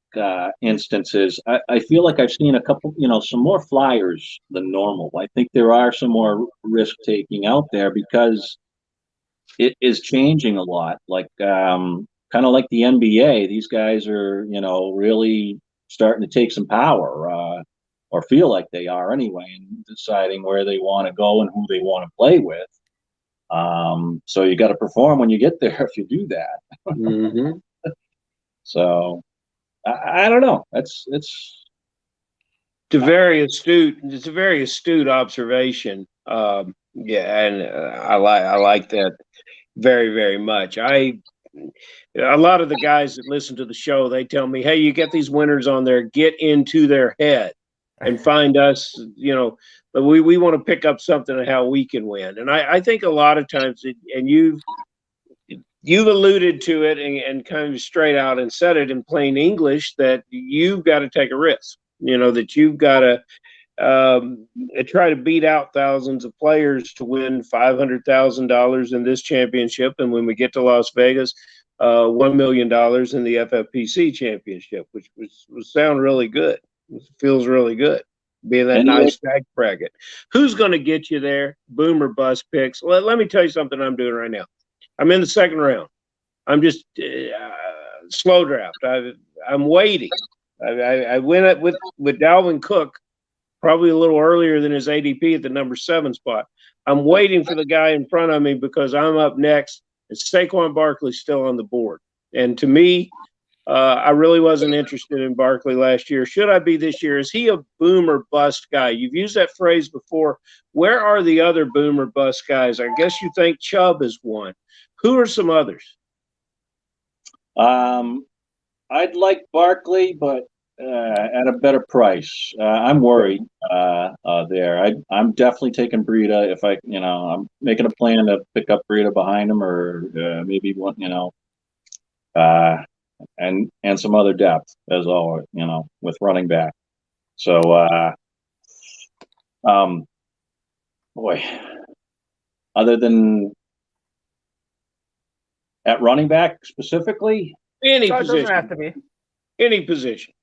instances. I feel like I've seen a couple, some more flyers than normal. I think there are some more risk taking out there because it is changing a lot. Like kind of like the NBA, these guys are, really starting to take some power, or feel like they are anyway, in deciding where they want to go and who they want to play with. So you got to perform when you get there if you do that. Mm-hmm. So I don't know. It's a very astute. It's a very astute observation. And I like that very, very much. A lot of the guys that listen to the show, they tell me, hey, you get these winners on there, get into their head and find us, we want to pick up something of how we can win. And I think a lot of times, and you've alluded to it and kind of straight out and said it in plain English, that you've got to take a risk, that you've got to try to beat out thousands of players to win $500,000 in this championship. And when we get to Las Vegas, $1 million in the FFPC championship, which would sound really good. It feels really good. Being that nice tag bracket. Who's going to get you there? Boom or bust picks. Let me tell you something I'm doing right now. I'm in the second round. I'm just slow draft. I'm waiting I went up with Dalvin Cook probably a little earlier than his ADP at the number 7 spot. I'm waiting for the guy in front of me because I'm up next. And Saquon Barkley still on the board. And to me, I really wasn't interested in Barkley last year. Should I be this year? Is he a boom or bust guy? You've used that phrase before. Where are the other boom or bust guys? I guess you think Chubb is one. Who are some others? I'd like Barkley, but at a better price. I'm worried there. I'm definitely taking Breida if I'm making a plan to pick up Breida behind him, or maybe one, and some other depth as always, with running back. So, boy, other than at running back specifically, Any So it position. doesn't have to be. Any position.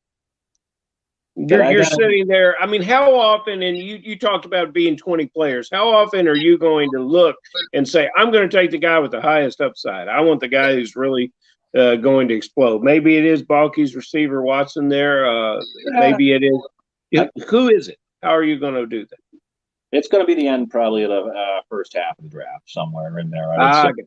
You're sitting there. I mean, how often, and you talked about being 20 players, how often are you going to look and say, I'm going to take the guy with the highest upside? I want the guy who's really going to explode. Maybe it is Balky's receiver Watson there. Maybe it is. Who is it? How are you going to do that? It's going to be the end probably of the first half of the draft, somewhere in there. I would say.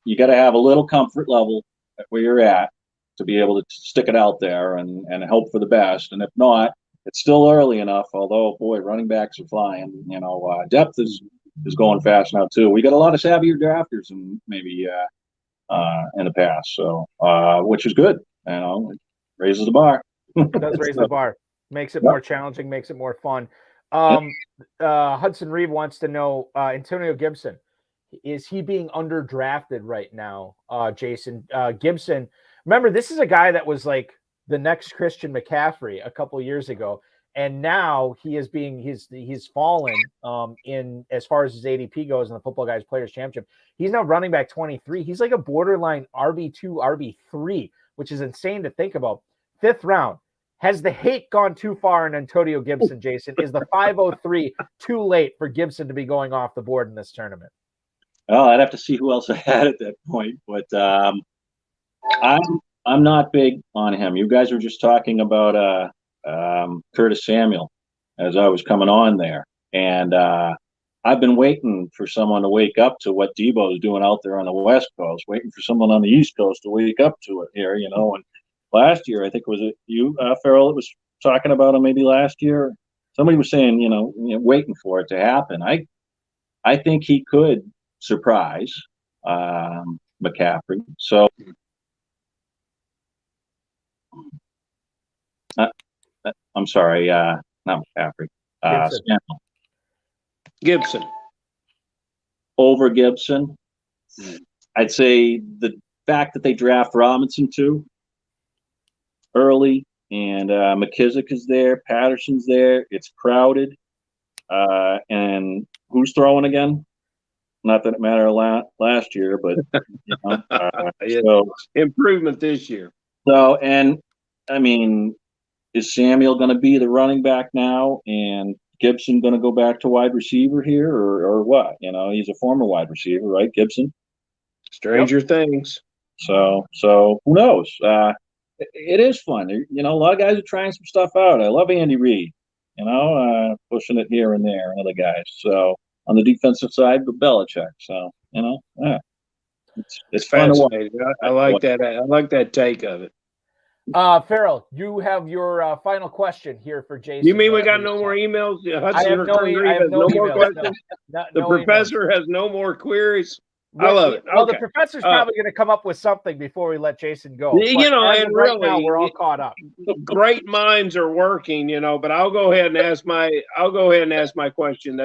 You got to have a little comfort level at where you're at to be able to stick it out there and hope for the best. And if not, it's still early enough. Although, boy, running backs are flying. Depth is going fast now too. We got a lot of savvier drafters and maybe in the past, so which is good. It raises the bar. It does raise the bar. Makes it more challenging. Makes it more fun. Hudson Reeve wants to know Antonio Gibson. Is he being underdrafted right now, Jason? Gibson, remember, this is a guy that was like the next Christian McCaffrey a couple of years ago, and now he is being he's fallen in as far as his ADP goes in the Football Guys Players Championship. He's now running back 23. He's like a borderline RB2, RB3, which is insane to think about. 5th round. Has the hate gone too far in Antonio Gibson, Jason? Is the 503 too late for Gibson to be going off the board in this tournament? Well, I'd have to see who else I had at that point, but I'm not big on him. You guys were just talking about Curtis Samuel as I was coming on there, and I've been waiting for someone to wake up to what Debo's doing out there on the West Coast, waiting for someone on the East Coast to wake up to it here, And last year, I think was it you, Farrell, that was talking about him maybe last year. Somebody was saying, waiting for it to happen. I think he could surprise McCaffrey. So I'm sorry, not McCaffrey. Gibson. Over Gibson. I'd say the fact that they draft Robinson too early, and McKissick is there, Patterson's there. It's crowded, and who's throwing again? Not that it mattered last year, but so improvement this year. So, and I mean, is Samuel going to be the running back now, and Gibson going to go back to wide receiver here, or what? He's a former wide receiver, right, Gibson? Stranger things. So who knows? It is fun. A lot of guys are trying some stuff out. I love Andy Reid. Pushing it here and there, and other guys. So. On the defensive side, but Belichick. So, it's fun to watch. I like that. I like that take of it. Farrell, you have your final question here for Jason. You mean we got no more emails? I have no more emails. questions. The professor has no more queries. I love it. Well, the professor's probably going to come up with something before we let Jason go. And right now we're all caught up. Great minds are working, but I'll go ahead and ask my question.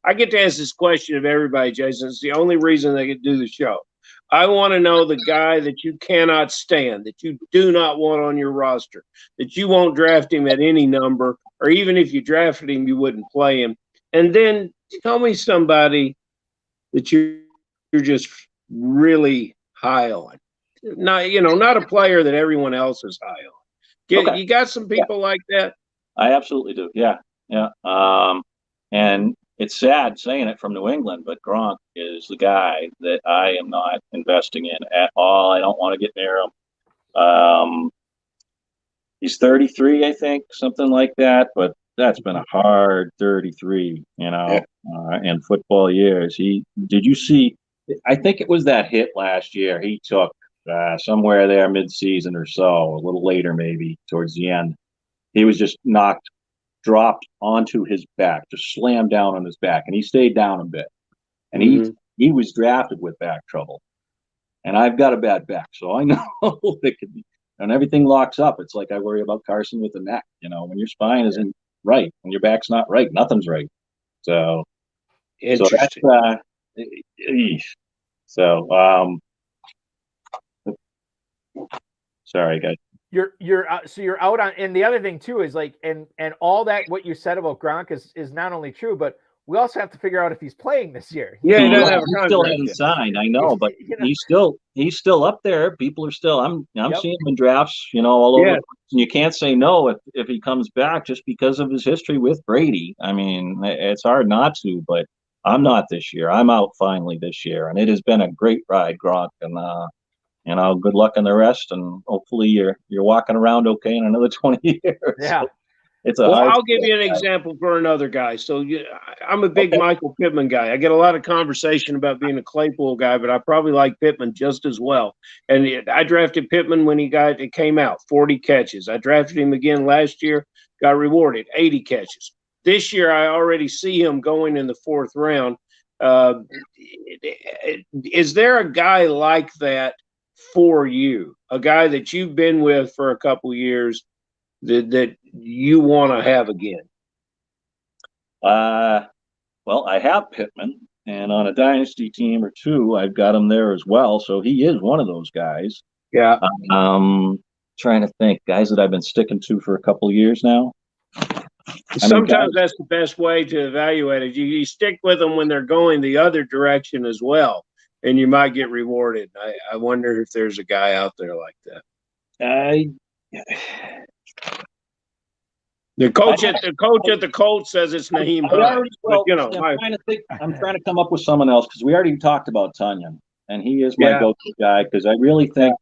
I get to ask this question of everybody, Jason. It's the only reason they can do the show. I want to know the guy that you cannot stand, that you do not want on your roster, that you won't draft him at any number, or even if you drafted him, you wouldn't play him. And then tell me somebody that you're just really high on. Not a player that everyone else is high on. Okay. You got some people like that? I absolutely do. Yeah. And it's sad saying it from New England, but Gronk is the guy that I am not investing in at all. I don't want to get near him. He's 33, I think, something like that. But that's been a hard 33, in football years. Did you see? I think it was that hit last year. He took somewhere there mid-season or so, a little later maybe towards the end. He was just dropped onto his back, just slammed down on his back, and he stayed down a bit. And he was drafted with back trouble. And I've got a bad back, so I know it could be. And everything locks up. It's like I worry about Carson with the neck. When your spine isn't right, when your back's not right, nothing's right. So, Interesting. Sorry, guys. You're out on, and the other thing too is like, and all that what you said about Gronk is not only true, but we also have to figure out if he's playing this year. Yeah, he he still hasn't signed. I know, but he's still up there. People are still. I'm seeing him in drafts, all over. And you can't say no if he comes back just because of his history with Brady. I mean, it's hard not to, but I'm not this year. I'm out finally this year, and it has been a great ride, Gronk, and good luck in the rest, and hopefully you're walking around okay in another 20 years. Yeah. I'll give you an example for another guy. So I'm a big Michael Pittman guy. I get a lot of conversation about being a Claypool guy, but I probably like Pittman just as well. And I drafted Pittman when it came out, 40 catches. I drafted him again last year, got rewarded, 80 catches. This year, I already see him going in the 4th round. Is there a guy like that for you, a guy that you've been with for a couple years that you want to have again? Well, I have Pittman, and on a dynasty team or two, I've got him there as well. So he is one of those guys. Yeah. Trying to think, guys that I've been sticking to for a couple of years now. Sometimes that's the best way to evaluate it. You stick with them when they're going the other direction as well, and you might get rewarded. I wonder if there's a guy out there like that. The coach at the Colts says it's Naheem Hines. I'm trying to come up with someone else because we already talked about Tunyon, and he is my go-to guy because I really think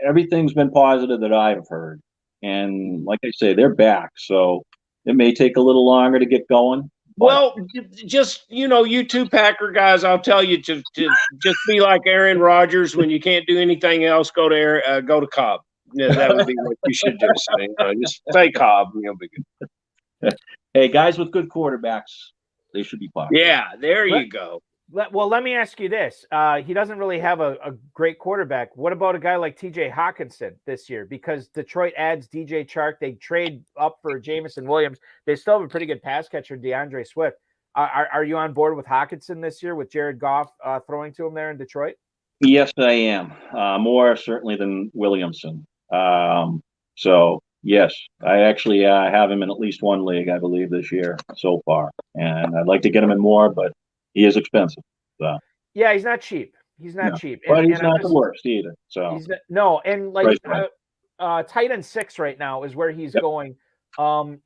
everything's been positive that I've heard, and like I say, they're back, so it may take a little longer to get going. Well, just you two Packer guys, I'll tell you to just be like Aaron Rodgers when you can't do anything else. Go to Cobb. Yeah, that would be what you should do. Just say Cobb. You'll be good. Hey, guys with good quarterbacks, they should be popular. Yeah, there you go. Well, let me ask you this. He doesn't really have a great quarterback. What about a guy like T.J. Hawkinson this year? Because Detroit adds DJ Chark. They trade up for Jameis Williams. They still have a pretty good pass catcher, DeAndre Swift. Are you on board with Hawkinson this year with Jared Goff throwing to him there in Detroit? Yes, I am. More certainly than Williamson. So, yes, I actually have him in at least one league, I believe, this year so far. And I'd like to get him in more, but he is expensive. So. Yeah, he's not cheap. He's not cheap. But he's not the worst either. So and like tight end 6 right now is where he's going.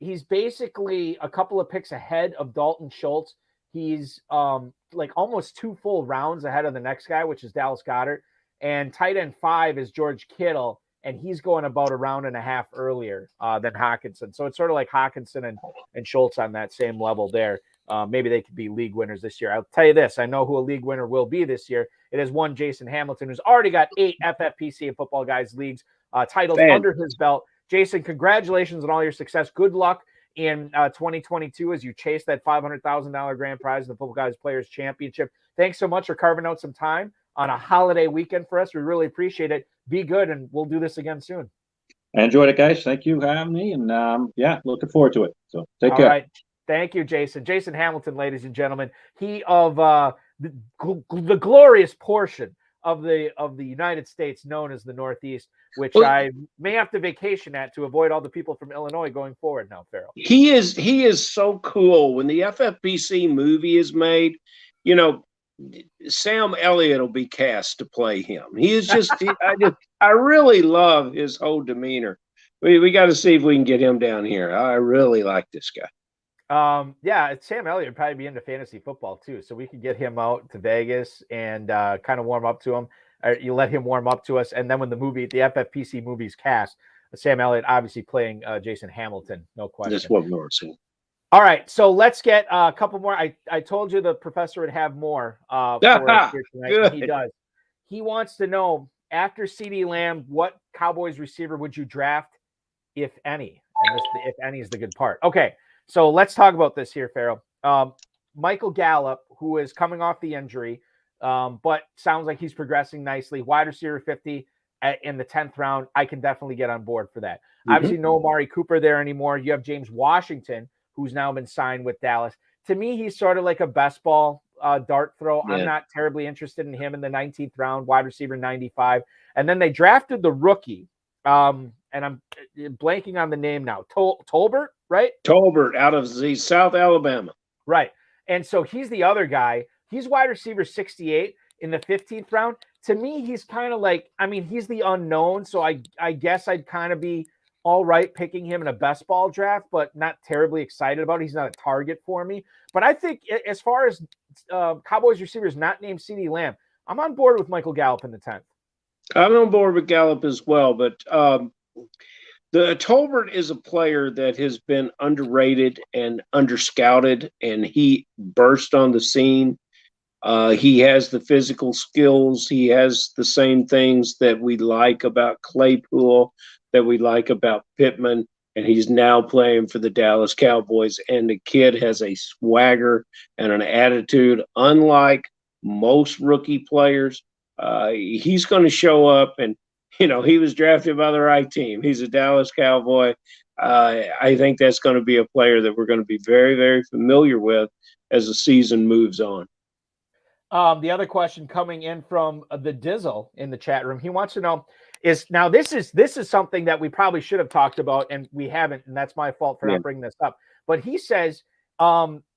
He's basically a couple of picks ahead of Dalton Schultz. He's like almost 2 full rounds ahead of the next guy, which is Dallas Goedert. And tight end 5 is George Kittle, and he's going about a round and a half earlier than Hawkinson. So it's sort of like Hawkinson and Schultz on that same level there. Maybe they could be league winners this year. I'll tell you this. I know who a league winner will be this year. It is one Jason Hamilton, who's already got 8 FFPC and Football Guys leagues titles under his belt. Jason, congratulations on all your success. Good luck in 2022 as you chase that $500,000 grand prize in the Football Guys Players Championship. Thanks so much for carving out some time on a holiday weekend for us. We really appreciate it. Be good, and we'll do this again soon. I enjoyed it, guys. Thank you for having me, and looking forward to it. So take care. All right. Thank you, Jason. Jason Hamilton, ladies and gentlemen. He of the glorious portion of the United States known as the Northeast, which I may have to vacation at to avoid all the people from Illinois going forward now, Farrell. He is so cool. When the FFPC movie is made, Sam Elliott will be cast to play him. He is just I really love his whole demeanor. We got to see if we can get him down here. I really like this guy. Sam Elliott would probably be into fantasy football too, so we could get him out to Vegas and kind of warm up to him. You let him warm up to us, and then when the FFPC movie's cast, Sam Elliott obviously playing Jason Hamilton, no question. That's what we're seeing. All right, so let's get a couple more. I told you the professor would have more for us here tonight. And he does. He wants to know, after CeeDee Lamb, what Cowboys receiver would you draft, if any? And this, if any, is the good part. Okay, so let's talk about this here, Farrell. Michael Gallup, who is coming off the injury, but sounds like he's progressing nicely. Wide receiver 50 in the 10th round. I can definitely get on board for that. Obviously, no Amari Cooper there anymore. You have James Washington, who's now been signed with Dallas. To me, he's sort of like a best ball dart throw. Yeah. I'm not terribly interested in him in the 19th round, wide receiver 95. And then they drafted the rookie, and I'm blanking on the name now. Tolbert, right? Tolbert out of the South Alabama. Right. And so he's the other guy. He's wide receiver 68 in the 15th round. To me, he's kind of like, I mean, he's the unknown. So I guess I'd kind of be all right picking him in a best ball draft, but not terribly excited about it. He's not a target for me. But I think as far as Cowboys receivers not named CeeDee Lamb, I'm on board with Michael Gallup in the 10th. I'm on board with Gallup as well, but the Tolbert is a player that has been underrated and underscouted, and he burst on the scene. He has the physical skills. He has the same things that we like about Claypool, that we like about Pittman, and he's now playing for the Dallas Cowboys. And the kid has a swagger and an attitude, unlike most rookie players. He's going to show up, and he was drafted by the right team. He's a Dallas Cowboy. I think that's going to be a player that we're going to be very, very familiar with as the season moves on. The other question coming in from the Dizzle in the chat room, he wants to know is, now this is something that we probably should have talked about and we haven't, and that's my fault for not bringing this up. But he says,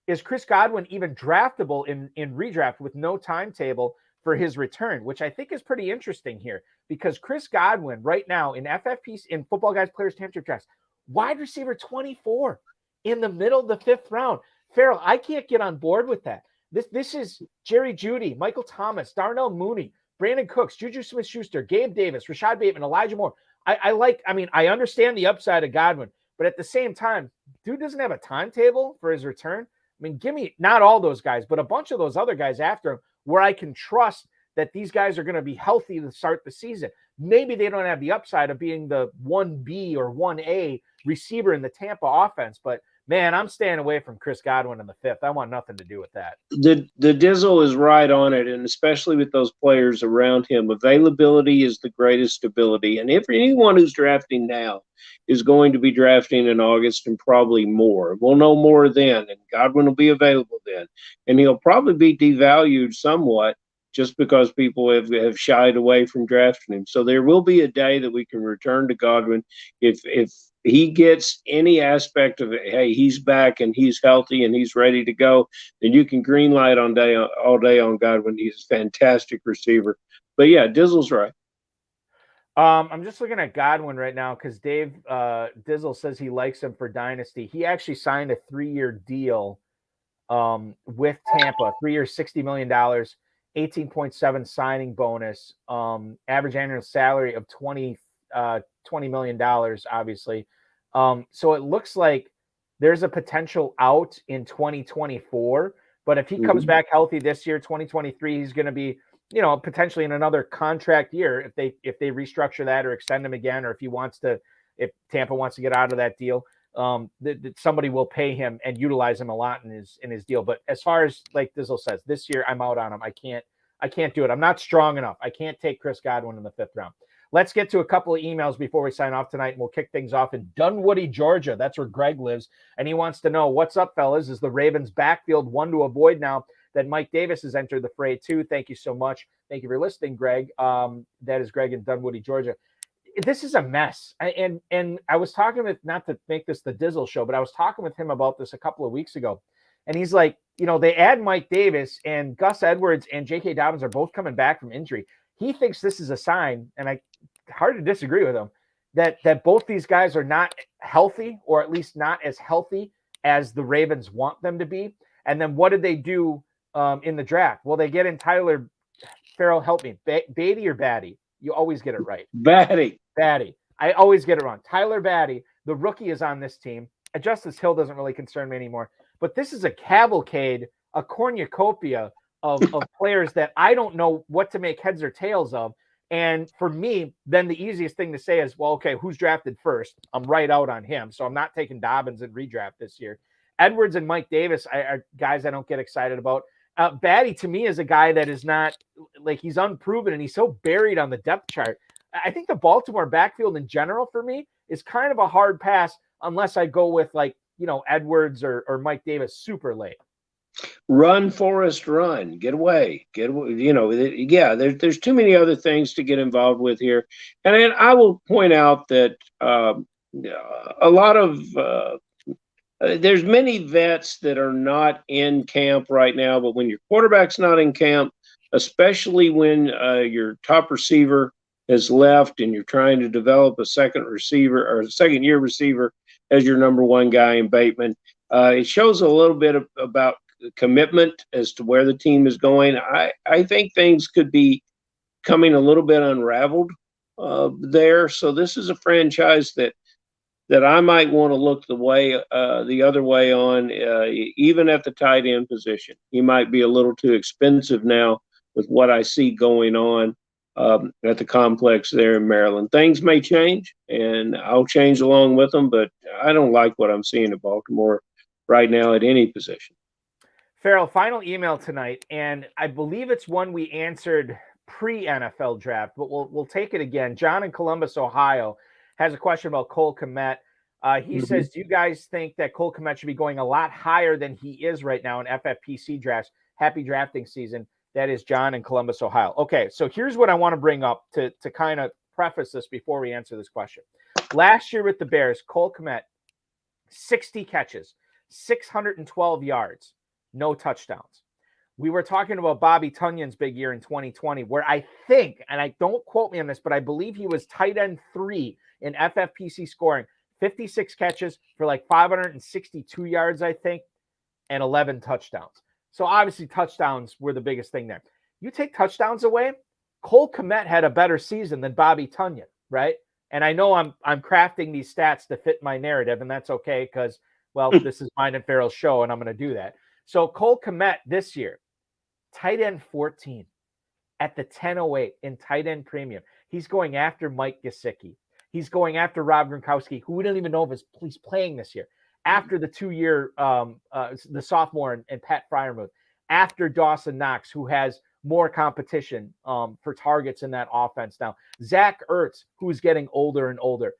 is Chris Godwin even draftable in redraft with no timetable for his return, which I think is pretty interesting here, because Chris Godwin right now in FFPC, in Football Guys Players Championship drafts, wide receiver 24 in the middle of the 5th round. Farrell, I can't get on board with that. This is Jerry Jeudy, Michael Thomas, Darnell Mooney, Brandon Cooks, Juju Smith-Schuster, Gabe Davis, Rashad Bateman, Elijah Moore. I understand the upside of Godwin, but at the same time, dude doesn't have a timetable for his return. I mean, give me not all those guys, but a bunch of those other guys after him where I can trust that these guys are going to be healthy to start the season. Maybe they don't have the upside of being the 1B or 1A receiver in the Tampa offense, but man, I'm staying away from Chris Godwin in the 5th. I want nothing to do with that. The Dizzle is right on it, and especially with those players around him. Availability is the greatest stability. And if anyone who's drafting now is going to be drafting in August and probably more, we'll know more then, and Godwin will be available then. And he'll probably be devalued somewhat just because people have shied away from drafting him. So there will be a day that we can return to Godwin if he gets any aspect of it. Hey, he's back and he's healthy and he's ready to go, then you can green light all day on Godwin. He's a fantastic receiver. But yeah, Dizzle's right. I'm just looking at Godwin right now because Dave Dizzle says he likes him for Dynasty. He actually signed a 3-year deal with Tampa, 3 years, $60 million, 18.7 signing bonus, average annual salary of $20 million, obviously. So it looks like there's a potential out in 2024, but if he comes back healthy this year, 2023, he's going to be, potentially in another contract year if they restructure that or extend him again, or if Tampa wants to get out of that deal, somebody will pay him and utilize him a lot in his deal. But as far as, like Dizzle says, this year I'm out on him. I can't do it. I'm not strong enough. I can't take Chris Godwin in the 5th round. Let's get to a couple of emails before we sign off tonight, and we'll kick things off in Dunwoody, Georgia. That's where Greg lives, and he wants to know, what's up, fellas? Is the Ravens' backfield one to avoid now that Mike Davis has entered the fray too? Thank you so much. Thank you for listening, Greg. That is Greg in Dunwoody, Georgia. This is a mess. And I was talking with, not to make this the Dizzle show, but I was talking with him about this a couple of weeks ago, and he's like, they add Mike Davis, and Gus Edwards and J.K. Dobbins are both coming back from injury. He thinks this is a sign, and hard to disagree with him, that both these guys are not healthy, or at least not as healthy as the Ravens want them to be. And then what did they do in the draft? Well, they get in Tyler Farrell. Help me, Beatty or Batty? You always get it right. Batty. I always get it wrong. Tyler Batty, the rookie, is on this team. Justice Hill doesn't really concern me anymore. But this is a cavalcade, a cornucopia of players that I don't know what to make heads or tails of. And for me, then the easiest thing to say is, well, okay, who's drafted first? I'm right out on him. So I'm not taking Dobbins in redraft this year. Edwards and Mike Davis are guys I don't get excited about. Batty, to me, is a guy that is not, like, he's unproven and he's so buried on the depth chart. I think the Baltimore backfield in general for me is kind of a hard pass unless I go with, like, Edwards or Mike Davis super late. Run, Forrest, run. Get away. There's too many other things to get involved with here. And then I will point out that a lot of there's many vets that are not in camp right now, but when your quarterback's not in camp, especially when your top receiver has left and you're trying to develop a second year receiver as your number one guy in Bateman, it shows a little bit about commitment as to where the team is going. I think things could be coming a little bit unraveled there. So this is a franchise that I might want to look the other way on, even at the tight end position. He might be a little too expensive now with what I see going on at the complex there in Maryland. Things may change, and I'll change along with them, but I don't like what I'm seeing in Baltimore right now at any position. Farrell, final email tonight, and I believe it's one we answered pre-NFL draft, but we'll take it again. John in Columbus, Ohio, has a question about Cole Kmet. He says, do you guys think that Cole Kmet should be going a lot higher than he is right now in FFPC drafts? Happy drafting season. That is John in Columbus, Ohio. Okay, so here's what I want to bring up to kind of preface this before we answer this question. Last year with the Bears, Cole Kmet, 60 catches, 612 yards, no touchdowns. We were talking about Bobby Tunyon's big year in 2020, where I think, and I don't quote me on this, but I believe he was tight end 3 in FFPC scoring, 56 catches for like 562 yards, I think, and 11 touchdowns. So obviously touchdowns were the biggest thing there. You take touchdowns away, Cole Kmet had a better season than Bobby Tunyon, right? And I know I'm crafting these stats to fit my narrative, and that's okay because, well, this is mine and Farrell's show, and I'm going to do that. So Cole Kmet this year, tight end 14 at the 1008 in tight end premium. He's going after Mike Gesicki. He's going after Rob Gronkowski, who we don't even know if he's playing this year. After the 2-year, the sophomore and Pat Freiermuth. After Dawson Knox, who has more competition for targets in that offense now. Zach Ertz, who's getting older and older.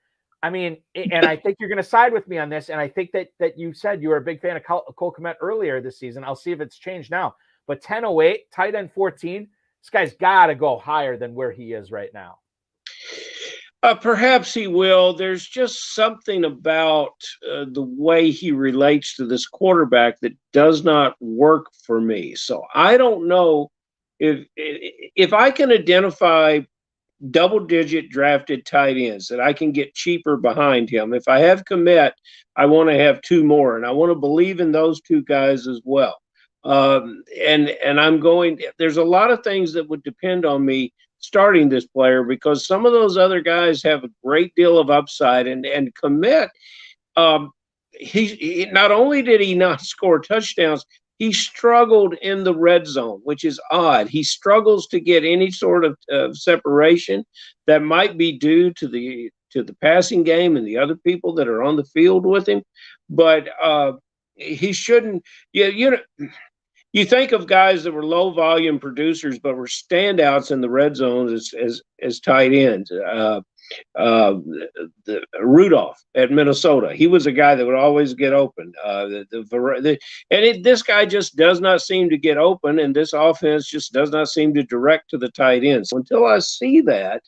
I mean, and I think you're going to side with me on this, and I think that you said you were a big fan of Cole Kmet earlier this season. I'll see if it's changed now. But 1008, tight end 14, this guy's got to go higher than where he is right now. Perhaps he will. There's just something about the way he relates to this quarterback that does not work for me. So I don't know if I can identify double-digit drafted tight ends that I can get cheaper behind him. If I have Kmet, I want to have 2 more, and I want to believe in those 2 guys as well. And I'm going. There's a lot of things that would depend on me starting this player because some of those other guys have a great deal of upside. And Kmet, he not only did he not score touchdowns, he struggled in the red zone, which is odd. He struggles to get any sort of separation that might be due to the passing game and the other people that are on the field with him. But he shouldn't. You think of guys that were low volume producers, but were standouts in the red zone as tight ends. Rudolph at Minnesota, he was a guy that would always get open. This guy just does not seem to get open, and this offense just does not seem to direct to the tight ends. So until I see that,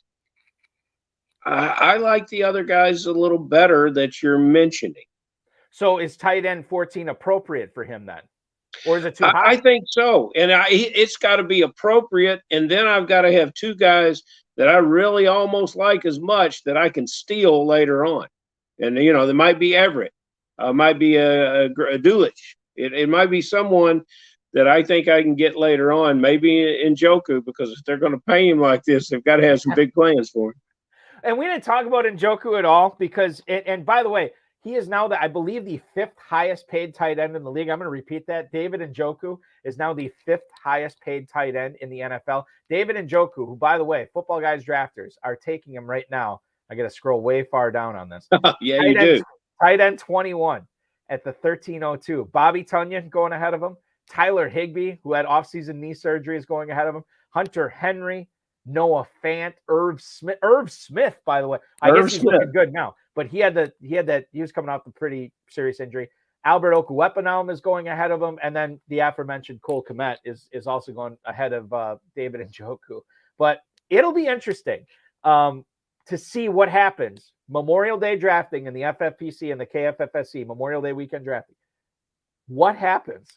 I like the other guys a little better that you're mentioning. So is tight end 14 appropriate for him then? Or is it too high? I think so. And it's got to be appropriate. And then I've got to have 2 guys that I really almost like as much that I can steal later on. And, there might be Everett. Might be a Dulich. It might be someone that I think I can get later on. Maybe Njoku, because if they're going to pay him like this, they've got to have some big plans for him. And we didn't talk about Njoku at all because, and by the way, he is now I believe the 5th highest paid tight end in the league. I'm going to repeat that. David Njoku is now the 5th highest paid tight end in the NFL. David Njoku, who, by the way, Football Guys drafters are taking him right now. I got to scroll way far down on this. Yeah, you do. Tight end 21 at the 1302. Bobby Tunyon going ahead of him. Tyler Higbee, who had offseason knee surgery, is going ahead of him. Hunter Henry, Noah Fant, Irv Smith, by the way. I guess he's looking good now, but he was coming off a pretty serious injury. Albert Okwuepenalm is going ahead of him, and then the aforementioned Cole Kmet is also going ahead of David Njoku. But it'll be interesting to see what happens. Memorial Day drafting in the FFPC and the KFFSC, Memorial Day weekend drafting. What happens?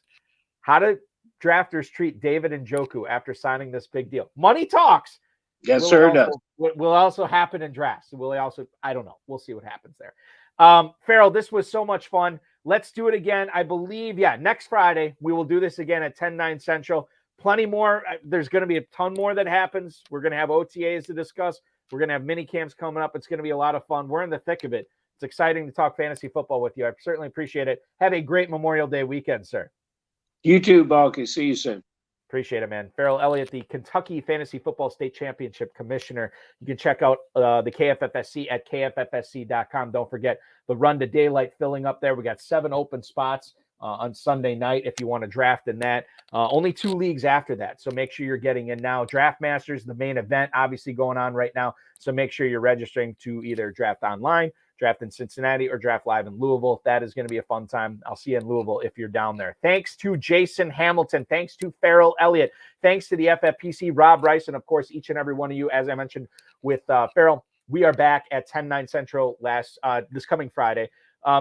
How do drafters treat David Njoku after signing this big deal? Money talks. Yes, sir, it does. Will also happen in drafts. I don't know. We'll see what happens there. Farrell, this was so much fun. Let's do it again. I believe, next Friday, we will do this again at 10/9 Central. Plenty more. There's going to be a ton more that happens. We're going to have OTAs to discuss. We're going to have mini camps coming up. It's going to be a lot of fun. We're in the thick of it. It's exciting to talk fantasy football with you. I certainly appreciate it. Have a great Memorial Day weekend, sir. You too, Balky. See you soon. Appreciate it, man. Farrell Elliott, the Kentucky Fantasy Football State Championship Commissioner. You can check out the KFFSC at kffsc.com. Don't forget the Run to Daylight filling up there. We got 7 open spots on Sunday night if you want to draft in that. Only 2 leagues after that, so make sure you're getting in now. Draft Masters, the main event, obviously going on right now, so make sure you're registering to either draft online, draft in Cincinnati, or draft live in Louisville. That is going to be a fun time. I'll see you in Louisville if you're down there. Thanks to Jason Hamilton. Thanks to Farrell Elliott. Thanks to the FFPC, Rob Rice, and of course, each and every one of you. As I mentioned with Farrell, we are back at 10/9 Central this coming Friday.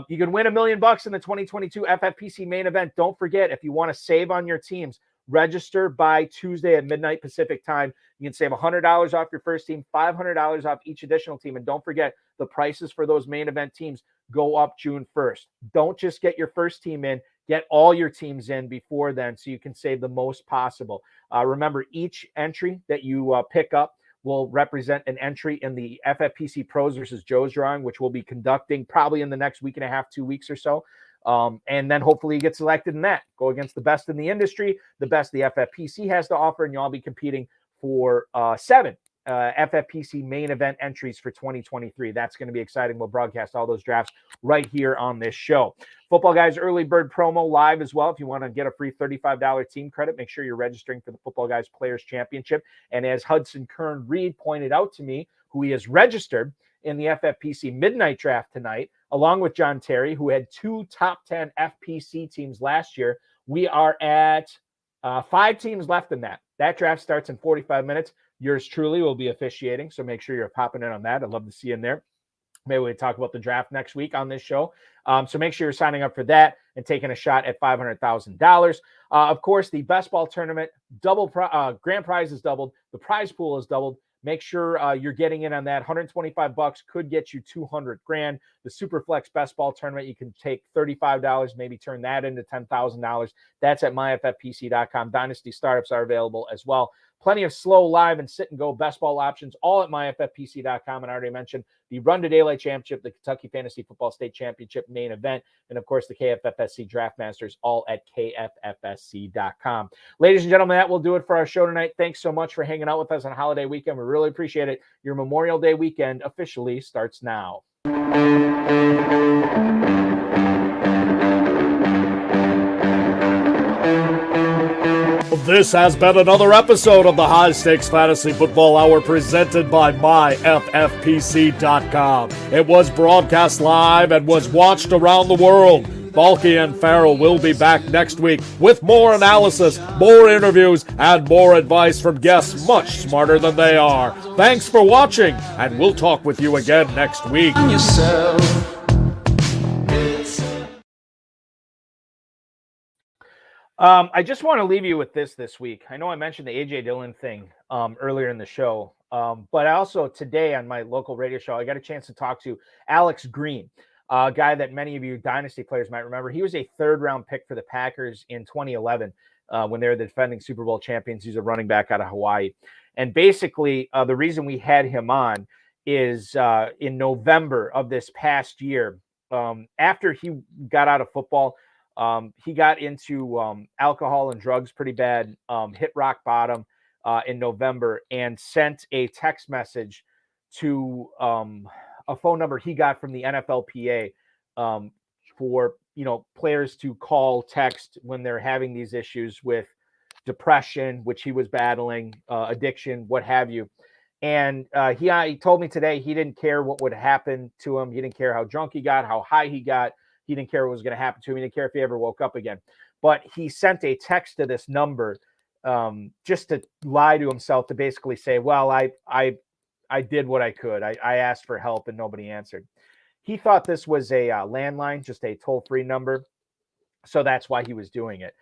You can win $1 million in the 2022 FFPC main event. Don't forget, if you want to save on your teams, register by Tuesday at midnight Pacific time. You can save $100 off your first team, $500 off each additional team. And don't forget, the prices for those main event teams go up June 1st. Don't just get your first team in, get all your teams in before then so you can save the most possible. Remember, each entry that you pick up will represent an entry in the FFPC Pros versus Joe's drawing, which we'll be conducting probably in the next week and a half, 2 weeks or so. And then hopefully you get selected in that. Go against the best in the industry, the best the FFPC has to offer, and you'll all be competing for 7 FFPC main event entries for 2023. That's going to be exciting. We'll broadcast all those drafts right here on this show. Football Guys early bird promo live as well. If you want to get a free $35 team credit, make sure you're registering for the Football Guys Players Championship. And as Hudson Kern Reed pointed out to me, who he has registered in the FFPC Midnight Draft tonight, along with John Terry, who had 2 top 10 FPC teams last year. We are at 5 teams left in that. That draft starts in 45 minutes. Yours truly will be officiating, so make sure you're popping in on that. I'd love to see you in there. Maybe we talk about the draft next week on this show. So make sure you're signing up for that and taking a shot at $500,000. Of course, the best ball tournament, grand prize is doubled. The prize pool is doubled. Make sure you're getting in on that. $125 could get you $200,000. The Superflex Best Ball Tournament, you can take $35, maybe turn that into $10,000. That's at myffpc.com. Dynasty startups are available as well. Plenty of slow, live, and sit-and-go best ball options, all at myffpc.com. And I already mentioned the Run to Daylight Championship, the Kentucky Fantasy Football State Championship main event, and, of course, the KFFSC Draft Masters, all at kffsc.com. Ladies and gentlemen, that will do it for our show tonight. Thanks so much for hanging out with us on holiday weekend. We really appreciate it. Your Memorial Day weekend officially starts now. This has been another episode of the High Stakes Fantasy Football Hour presented by myffpc.com. It was broadcast live and was watched around the world. Balky and Farrell will be back next week with more analysis, more interviews, and more advice from guests much smarter than they are. Thanks for watching, and we'll talk with you again next week. I just want to leave you with this week. I know I mentioned the A.J. Dillon thing earlier in the show, but I also today on my local radio show, I got a chance to talk to Alex Green, a guy that many of you Dynasty players might remember. He was a 3rd-round pick for the Packers in 2011 when they were the defending Super Bowl champions. He's a running back out of Hawaii. And basically, the reason we had him on is in November of this past year. After he got out of football, he got into alcohol and drugs pretty bad, hit rock bottom in November, and sent a text message to a phone number he got from the NFLPA for players to call, text when they're having these issues with depression, which he was battling, addiction, what have you. And he told me today he didn't care what would happen to him. He didn't care how drunk he got, how high he got. He didn't care what was going to happen to him. He didn't care if he ever woke up again. But he sent a text to this number just to lie to himself, to basically say, well, I did what I could. I asked for help and nobody answered. He thought this was a landline, just a toll-free number. So that's why he was doing it.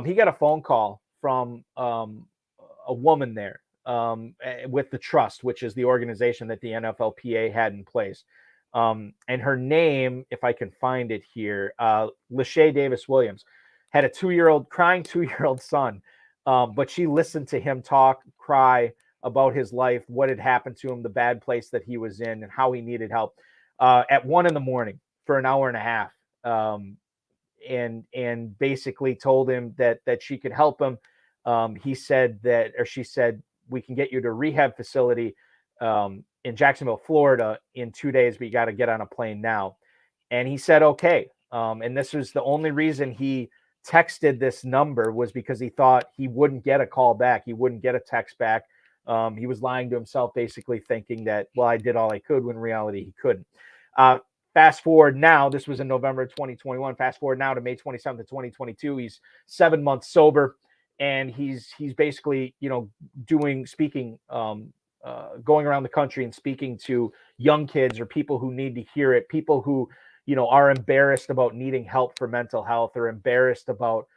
He got a phone call from a woman there with the Trust, which is the organization that the NFLPA had in place. And her name, if I can find it here, Lachey Davis Williams, had a crying two-year-old son. But she listened to him cry about his life, what had happened to him, the bad place that he was in, and how he needed help at 1 a.m. for an hour and a half. And basically told him that she could help him. She said, we can get you to a rehab facility in Jacksonville, Florida in 2 days, but you got to get on a plane now. And he said, okay. And this was the only reason he texted this number, was because he thought he wouldn't get a call back. He wouldn't get a text back. He was lying to himself, basically thinking that, well, I did all I could, when in reality he couldn't. Fast forward now, this was in November 2021. Fast forward now to May 27th of 2022. He's 7 months sober, and he's basically, speaking, going around the country and speaking to young kids or people who need to hear it, people who, are embarrassed about needing help for mental health, or embarrassed about,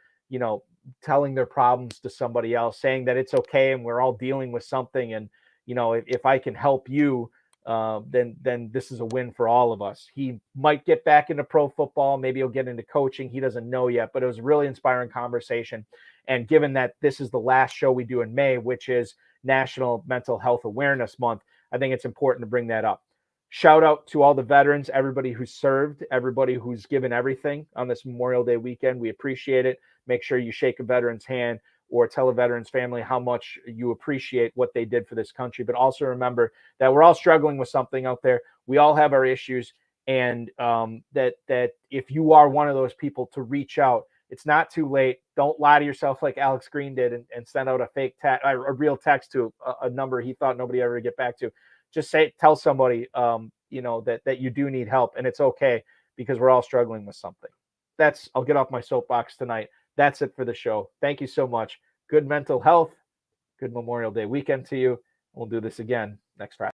telling their problems to somebody else, saying that it's okay and we're all dealing with something. And, if I can help you, then this is a win for all of us. He might get back into pro football. Maybe he'll get into coaching. He doesn't know yet, but it was a really inspiring conversation. And given that this is the last show we do in May, which is National Mental Health Awareness Month, I think it's important to bring that up. Shout out to all the veterans, everybody who served, everybody who's given everything on this Memorial Day weekend. We appreciate it. Make sure you shake a veteran's hand or tell a veteran's family how much you appreciate what they did for this country. But also remember that we're all struggling with something out there. We all have our issues, and that if you are one of those people, to reach out. It's not too late. Don't lie to yourself like Alex Green did and send out a real text to a number he thought nobody ever would get back to. Just tell somebody, that you do need help, and it's okay, because we're all struggling with something. I'll get off my soapbox tonight. That's it for the show. Thank you so much. Good mental health. Good Memorial Day weekend to you. We'll do this again next Friday.